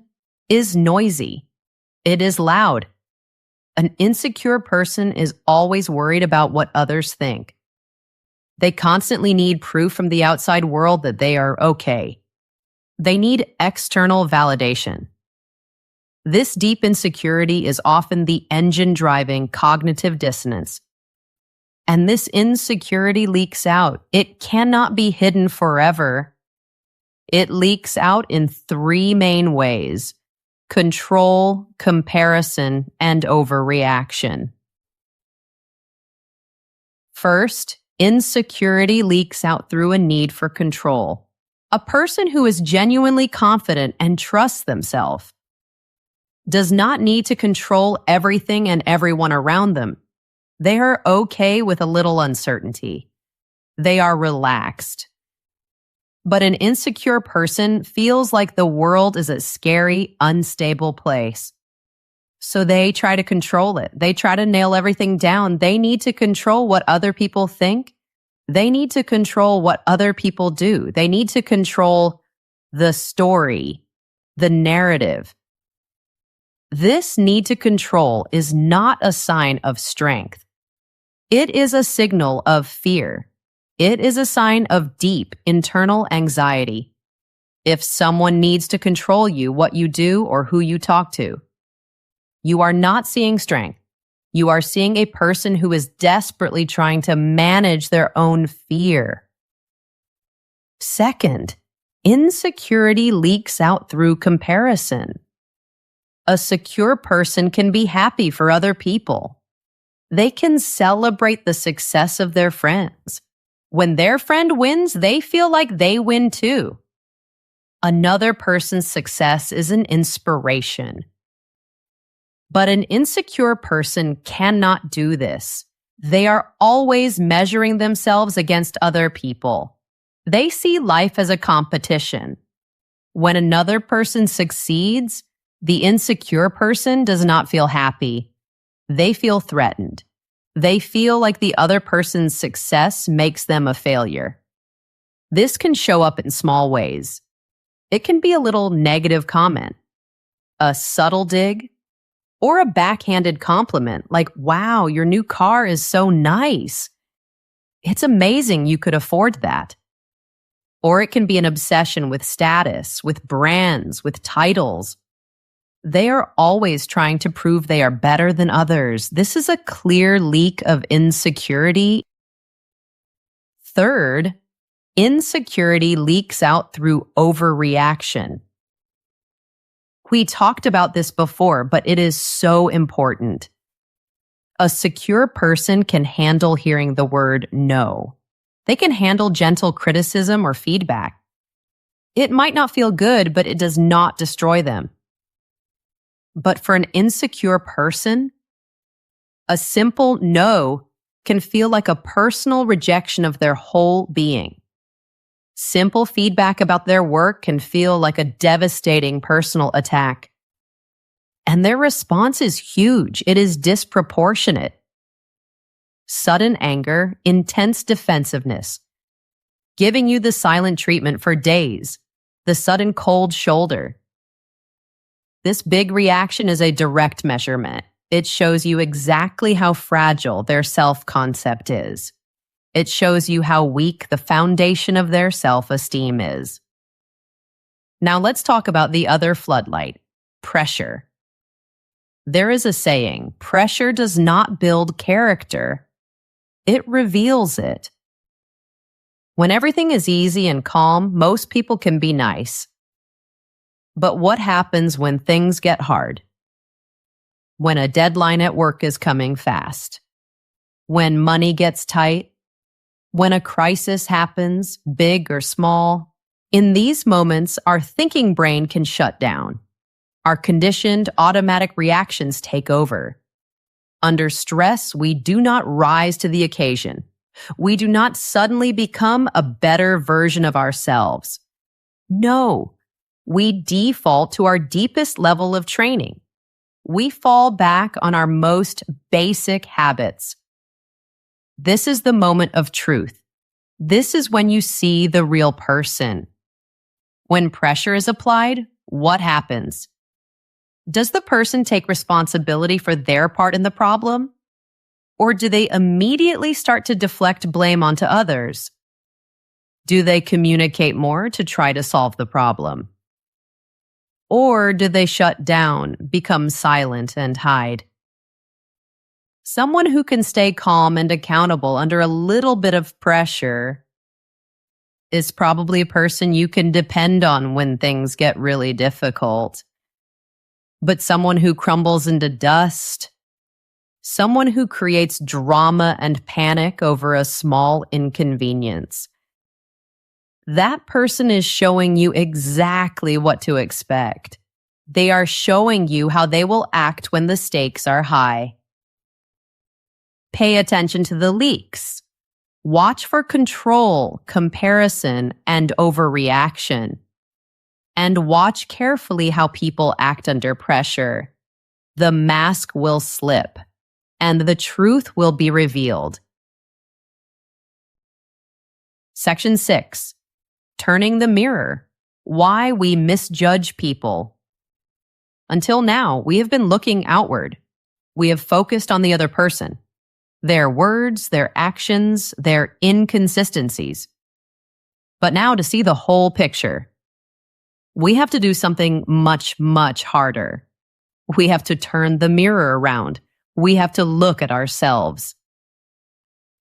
is noisy. It is loud. An insecure person is always worried about what others think. They constantly need proof from the outside world that they are okay. They need external validation. This deep insecurity is often the engine driving cognitive dissonance. And this insecurity leaks out. It cannot be hidden forever. It leaks out in 3 main ways: control, comparison, and overreaction. First, insecurity leaks out through a need for control. A person who is genuinely confident and trusts themselves does not need to control everything and everyone around them. They are okay with a little uncertainty. They are relaxed. But an insecure person feels like the world is a scary, unstable place. So they try to control it. They try to nail everything down. They need to control what other people think. They need to control what other people do. They need to control the story, the narrative. This need to control is not a sign of strength. It is a signal of fear. It is a sign of deep internal anxiety. If someone needs to control you, what you do, or who you talk to, you are not seeing strength. You are seeing a person who is desperately trying to manage their own fear. Second, insecurity leaks out through comparison. A secure person can be happy for other people. They can celebrate the success of their friends. When their friend wins, they feel like they win too. Another person's success is an inspiration. But an insecure person cannot do this. They are always measuring themselves against other people. They see life as a competition. When another person succeeds, the insecure person does not feel happy. They feel threatened. They feel like the other person's success makes them a failure. This can show up in small ways. It can be a little negative comment, a subtle dig, or a backhanded compliment like, wow, your new car is so nice. It's amazing you could afford that. Or it can be an obsession with status, with brands, with titles. They are always trying to prove they are better than others. This is a clear leak of insecurity. Third, insecurity leaks out through overreaction. We talked about this before, but it is so important. A secure person can handle hearing the word no. They can handle gentle criticism or feedback. It might not feel good, but it does not destroy them. But for an insecure person, a simple no can feel like a personal rejection of their whole being. Simple feedback about their work can feel like a devastating personal attack. And their response is huge. It is disproportionate. Sudden anger, intense defensiveness, giving you the silent treatment for days, the sudden cold shoulder. This big reaction is a direct measurement. It shows you exactly how fragile their self-concept is. It shows you how weak the foundation of their self-esteem is. Now let's talk about the other floodlight, pressure. There is a saying, pressure does not build character. It reveals it. When everything is easy and calm, most people can be nice. But what happens when things get hard? When a deadline at work is coming fast? When money gets tight? When a crisis happens, big or small? In these moments, our thinking brain can shut down. Our conditioned automatic reactions take over. Under stress, we do not rise to the occasion. We do not suddenly become a better version of ourselves. No. We default to our deepest level of training. We fall back on our most basic habits. This is the moment of truth. This is when you see the real person. When pressure is applied, what happens? Does the person take responsibility for their part in the problem? Or do they immediately start to deflect blame onto others? Do they communicate more to try to solve the problem? Or do they shut down, become silent, and hide? Someone who can stay calm and accountable under a little bit of pressure is probably a person you can depend on when things get really difficult. But someone who crumbles into dust, someone who creates drama and panic over a small inconvenience. That person is showing you exactly what to expect. They are showing you how they will act when the stakes are high. Pay attention to the leaks. Watch for control, comparison, and overreaction. And watch carefully how people act under pressure. The mask will slip, and the truth will be revealed. Section 6. Turning the mirror. Why we misjudge people. Until now, we have been looking outward. We have focused on the other person, their words, their actions, their inconsistencies. But now to see the whole picture, we have to do something much, much harder. We have to turn the mirror around. We have to look at ourselves.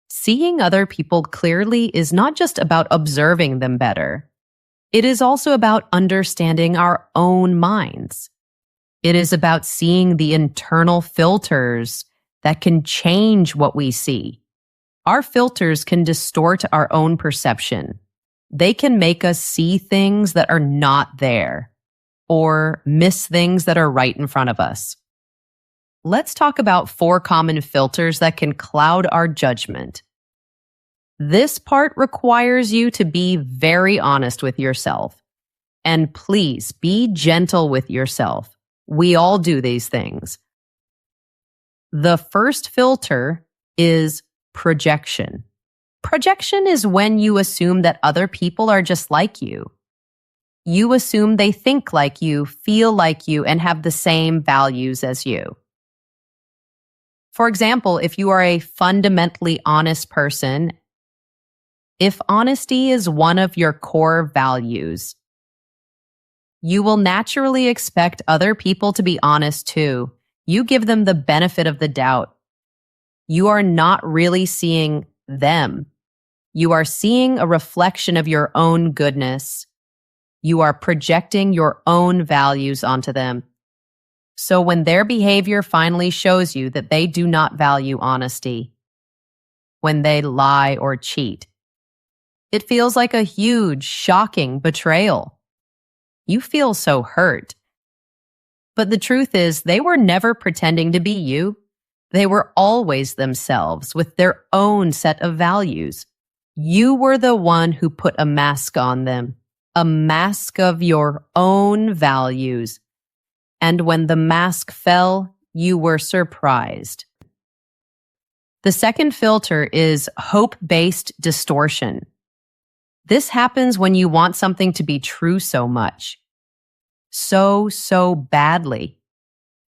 Seeing other people clearly is not just about observing them better. It is also about understanding our own minds. It is about seeing the internal filters that can change what we see. Our filters can distort our own perception. They can make us see things that are not there, or miss things that are right in front of us. Let's talk about 4 common filters that can cloud our judgment. This part requires you to be very honest with yourself. And please be gentle with yourself. We all do these things. The first filter is projection. Projection is when you assume that other people are just like you. You assume they think like you, feel like you, and have the same values as you. For example, if you are a fundamentally honest person, if honesty is one of your core values, you will naturally expect other people to be honest too. You give them the benefit of the doubt. You are not really seeing them. You are seeing a reflection of your own goodness. You are projecting your own values onto them. So when their behavior finally shows you that they do not value honesty, when they lie or cheat, it feels like a huge, shocking betrayal. You feel so hurt. But the truth is, they were never pretending to be you. They were always themselves with their own set of values. You were the one who put a mask on them, a mask of your own values. And when the mask fell, you were surprised. The second filter is hope-based distortion. This happens when you want something to be true so much. So badly.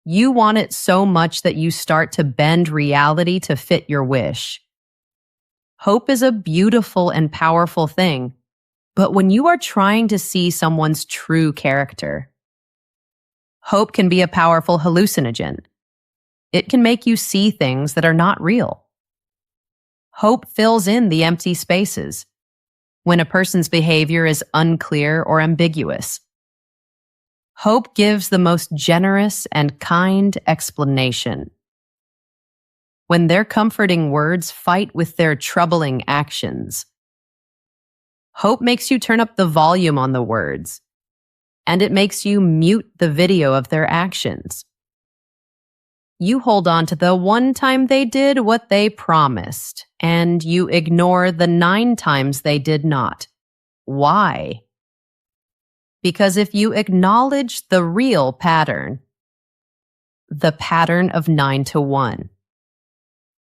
You want it so much that you start to bend reality to fit your wish. Hope is a beautiful and powerful thing, but when you are trying to see someone's true character, hope can be a powerful hallucinogen. It can make you see things that are not real. Hope fills in the empty spaces when a person's behavior is unclear or ambiguous. Hope gives the most generous and kind explanation. When their comforting words fight with their troubling actions. Hope makes you turn up the volume on the words, and it makes you mute the video of their actions. You hold on to the one time they did what they promised, and you ignore the 9 times they did not. Why? Because if you acknowledge the real pattern, the pattern of 9 to 1,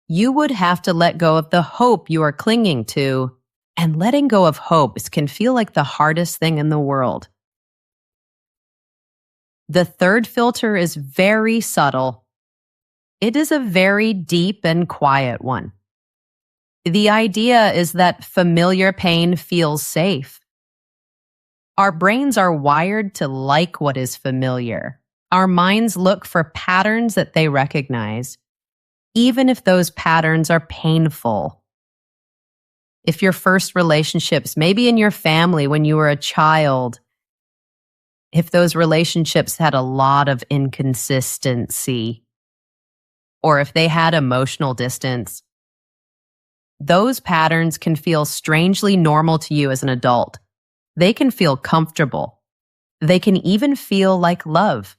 you would have to let go of the hope you are clinging to, and letting go of hope can feel like the hardest thing in the world. The third filter is very subtle. It is a very deep and quiet one. The idea is that familiar pain feels safe. Our brains are wired to like what is familiar. Our minds look for patterns that they recognize, even if those patterns are painful. If your first relationships, maybe in your family when you were a child, if those relationships had a lot of inconsistency, or if they had emotional distance. Those patterns can feel strangely normal to you as an adult. They can feel comfortable. They can even feel like love.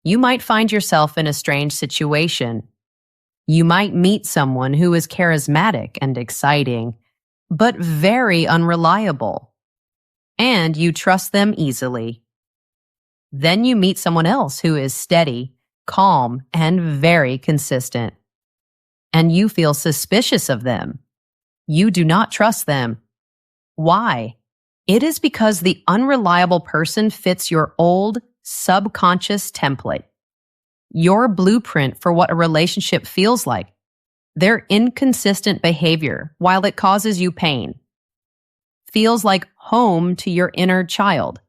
You might find yourself in a strange situation. You might meet someone who is charismatic and exciting, but very unreliable, and you trust them easily. Then you meet someone else who is steady, calm, and very consistent, and you feel suspicious of them. You do not trust them. Why? It is because the unreliable person fits your old, subconscious template, your blueprint for what a relationship feels like. Their inconsistent behavior, while it causes you pain, feels like home to your inner child.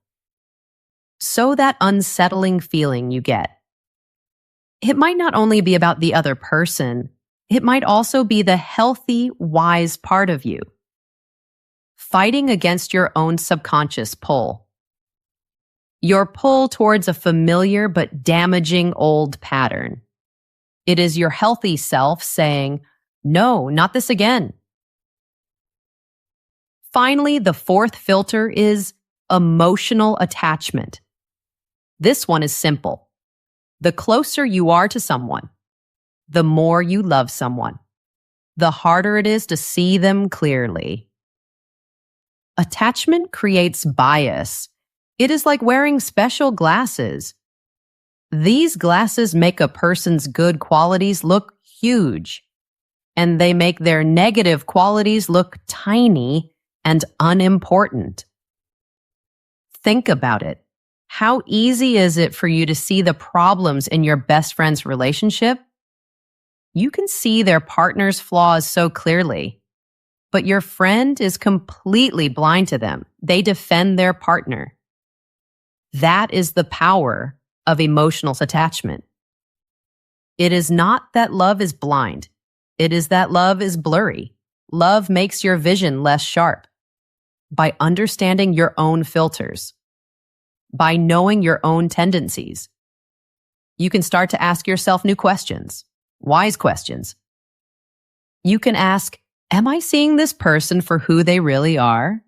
So that unsettling feeling you get, it might not only be about the other person, it might also be the healthy, wise part of you, fighting against your own subconscious pull. Your pull towards a familiar but damaging old pattern. It is your healthy self saying, "No, not this again." Finally, the fourth filter is emotional attachment. This one is simple. The closer you are to someone, the more you love someone, the harder it is to see them clearly. Attachment creates bias. It is like wearing special glasses. These glasses make a person's good qualities look huge, and they make their negative qualities look tiny and unimportant. Think about it. How easy is it for you to see the problems in your best friend's relationship? You can see their partner's flaws so clearly, but your friend is completely blind to them. They defend their partner. That is the power of emotional attachment. It is not that love is blind. It is that love is blurry. Love makes your vision less sharp. By understanding your own filters, by knowing your own tendencies, you can start to ask yourself new questions, wise questions. You can ask, am I seeing this person for who they really are?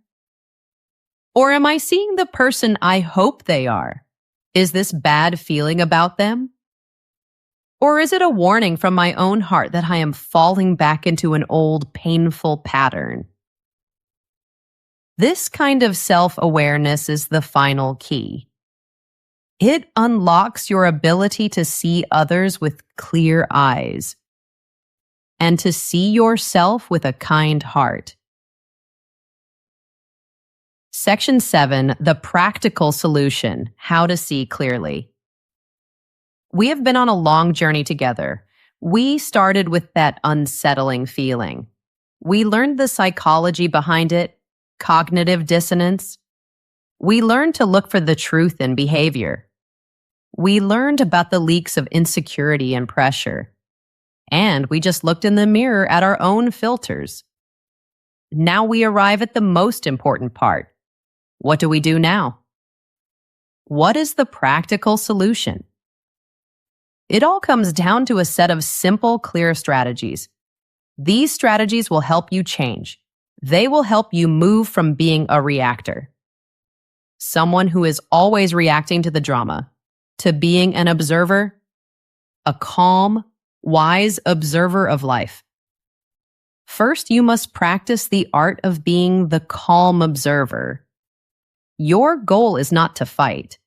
Or am I seeing the person I hope they are? Is this bad feeling about them? Or is it a warning from my own heart that I am falling back into an old, painful pattern? This kind of self-awareness is the final key. It unlocks your ability to see others with clear eyes and to see yourself with a kind heart. Section 7, the practical solution, how to see clearly. We have been on a long journey together. We started with that unsettling feeling. We learned the psychology behind it, cognitive dissonance. We learned to look for the truth in behavior. We learned about the leaks of insecurity and pressure. And we just looked in the mirror at our own filters. Now we arrive at the most important part. What do we do now? What is the practical solution? It all comes down to a set of simple, clear strategies. These strategies will help you change. They will help you move from being a reactor, someone who is always reacting to the drama, to being an observer, a calm, wise observer of life. First, you must practice the art of being the calm observer. Your goal is not to fight.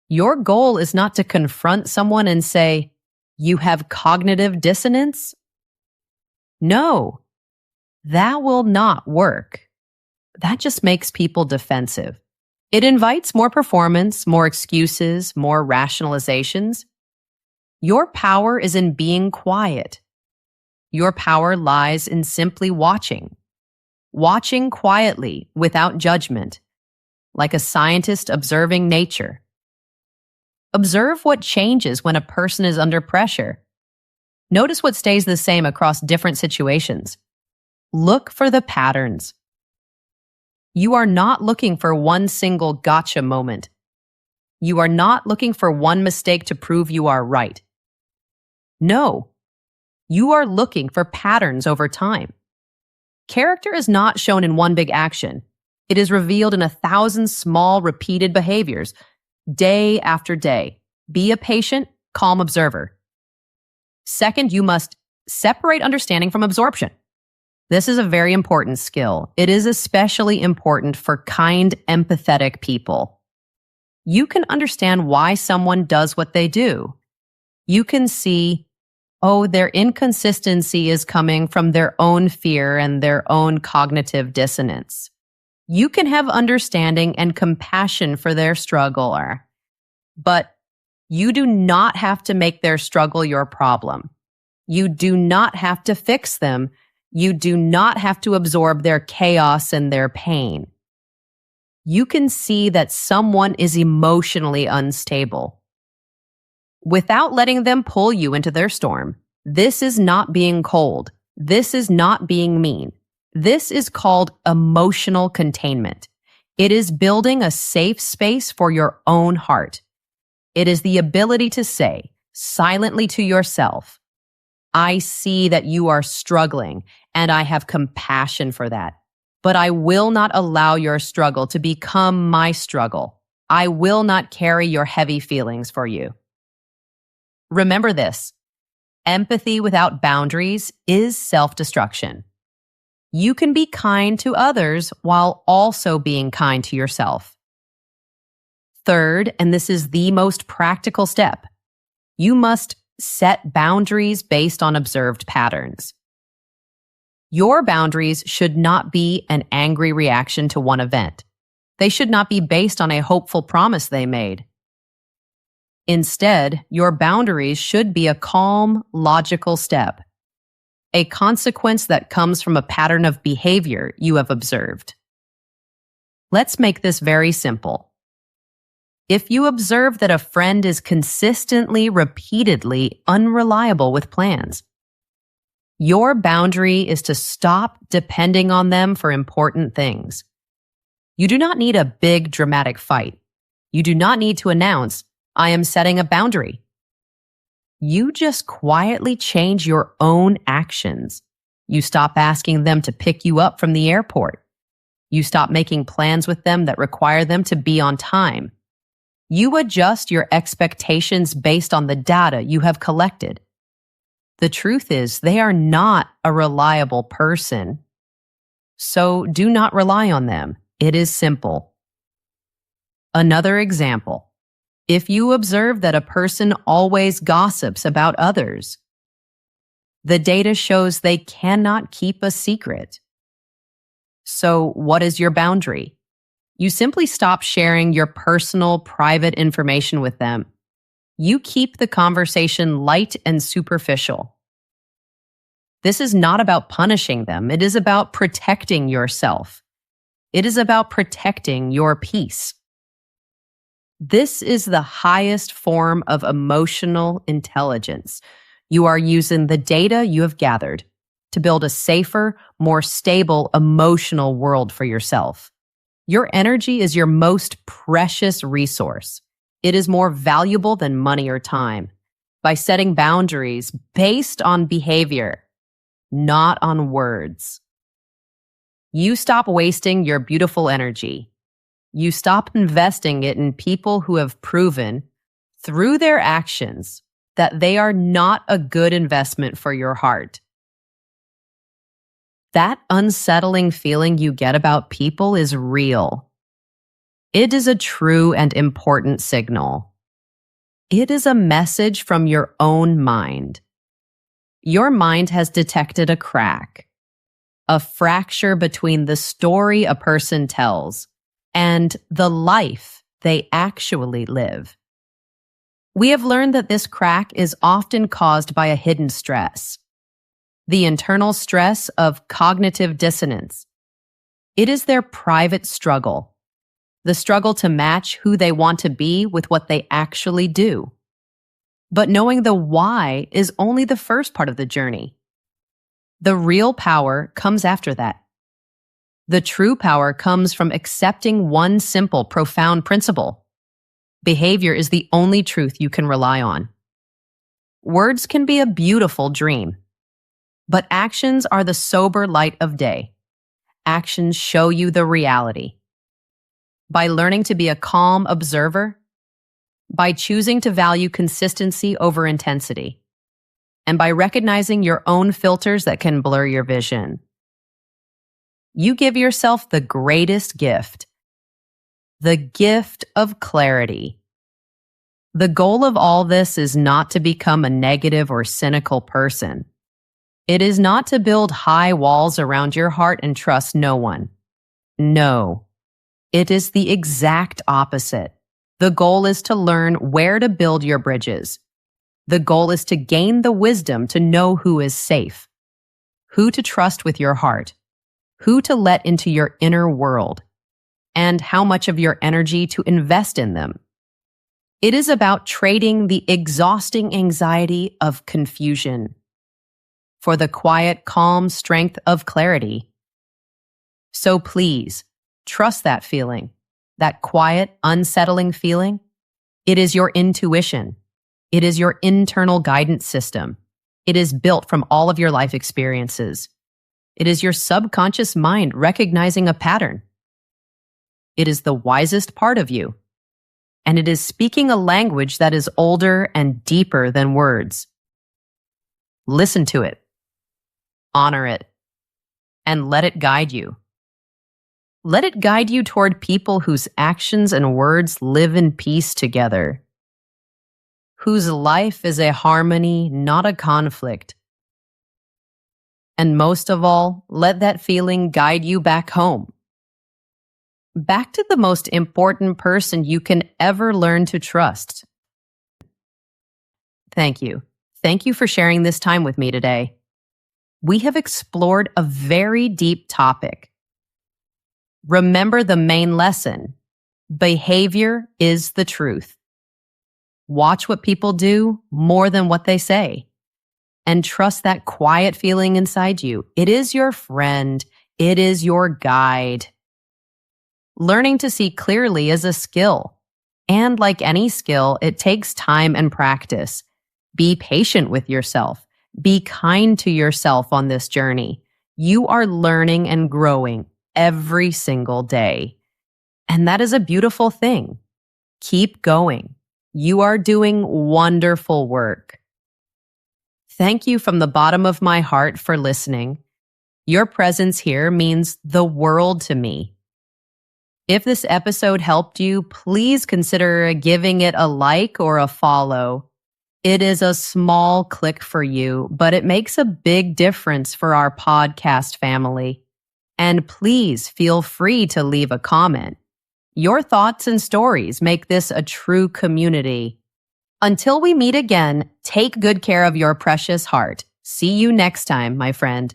Your goal is not to confront someone and say, "You have cognitive dissonance?" No, that will not work. That just makes people defensive. It invites more performance, more excuses, more rationalizations. Your power is in being quiet. Your power lies in simply watching. Watching quietly, without judgment, like a scientist observing nature. Observe what changes when a person is under pressure. Notice what stays the same across different situations. Look for the patterns. You are not looking for one single gotcha moment. You are not looking for one mistake to prove you are right. No, you are looking for patterns over time. Character is not shown in one big action. It is revealed in 1,000 small, repeated behaviors, day after day. Be a patient, calm observer. Second, you must separate understanding from absorption. This is a very important skill. It is especially important for kind, empathetic people. You can understand why someone does what they do. You can see, oh, their inconsistency is coming from their own fear and their own cognitive dissonance. You can have understanding and compassion for their struggle, but you do not have to make their struggle your problem. You do not have to fix them. You do not have to absorb their chaos and their pain. You can see that someone is emotionally unstable. Without letting them pull you into their storm, this is not being cold. This is not being mean. This is called emotional containment. It is building a safe space for your own heart. It is the ability to say silently to yourself, I see that you are struggling, and I have compassion for that. But I will not allow your struggle to become my struggle. I will not carry your heavy feelings for you. Remember this. Empathy without boundaries is self-destruction. You can be kind to others while also being kind to yourself. Third, and this is the most practical step, you must set boundaries based on observed patterns. Your boundaries should not be an angry reaction to one event. They should not be based on a hopeful promise they made. Instead, your boundaries should be a calm, logical step, a consequence that comes from a pattern of behavior you have observed. Let's make this very simple. If you observe that a friend is consistently, repeatedly unreliable with plans, your boundary is to stop depending on them for important things. You do not need a big dramatic fight. You do not need to announce, I am setting a boundary. You just quietly change your own actions. You stop asking them to pick you up from the airport. You stop making plans with them that require them to be on time. You adjust your expectations based on the data you have collected. The truth is, they are not a reliable person. So do not rely on them. It is simple. Another example. If you observe that a person always gossips about others, the data shows they cannot keep a secret. So what is your boundary? You simply stop sharing your personal, private information with them. You keep the conversation light and superficial. This is not about punishing them. It is about protecting yourself. It is about protecting your peace. This is the highest form of emotional intelligence. You are using the data you have gathered to build a safer, more stable emotional world for yourself. Your energy is your most precious resource. It is more valuable than money or time. By setting boundaries based on behavior, not on words, you stop wasting your beautiful energy. You stop investing it in people who have proven, through their actions, that they are not a good investment for your heart. That unsettling feeling you get about people is real. It is a true and important signal. It is a message from your own mind. Your mind has detected a crack, a fracture between the story a person tells and the life they actually live. We have learned that this crack is often caused by a hidden stress, the internal stress of cognitive dissonance. It is their private struggle, the struggle to match who they want to be with what they actually do. But knowing the why is only the first part of the journey. The real power comes after that. The true power comes from accepting one simple, profound principle. Behavior is the only truth you can rely on. Words can be a beautiful dream, but actions are the sober light of day. Actions show you the reality. By learning to be a calm observer, by choosing to value consistency over intensity, and by recognizing your own filters that can blur your vision, you give yourself the greatest gift, the gift of clarity. The goal of all this is not to become a negative or cynical person. It is not to build high walls around your heart and trust no one. No, it is the exact opposite. The goal is to learn where to build your bridges. The goal is to gain the wisdom to know who is safe, who to trust with your heart, who to let into your inner world, and how much of your energy to invest in them. It is about trading the exhausting anxiety of confusion for the quiet, calm strength of clarity. So please, trust that feeling, that quiet, unsettling feeling. It is your intuition. It is your internal guidance system. It is built from all of your life experiences. It is your subconscious mind recognizing a pattern. It is the wisest part of you, and it is speaking a language that is older and deeper than words. Listen to it, honor it, and let it guide you. Let it guide you toward people whose actions and words live in peace together, whose life is a harmony, not a conflict. And most of all, let that feeling guide you back home. Back to the most important person you can ever learn to trust. Thank you. Thank you for sharing this time with me today. We have explored a very deep topic. Remember the main lesson. Behavior is the truth. Watch what people do more than what they say. And trust that quiet feeling inside you. It is your friend. It is your guide. Learning to see clearly is a skill. And like any skill, it takes time and practice. Be patient with yourself. Be kind to yourself on this journey. You are learning and growing every single day. And that is a beautiful thing. Keep going. You are doing wonderful work. Thank you from the bottom of my heart for listening. Your presence here means the world to me. If this episode helped you, please consider giving it a like or a follow. It is a small click for you, but it makes a big difference for our podcast family. And please feel free to leave a comment. Your thoughts and stories make this a true community. Until we meet again, take good care of your precious heart. See you next time, my friend.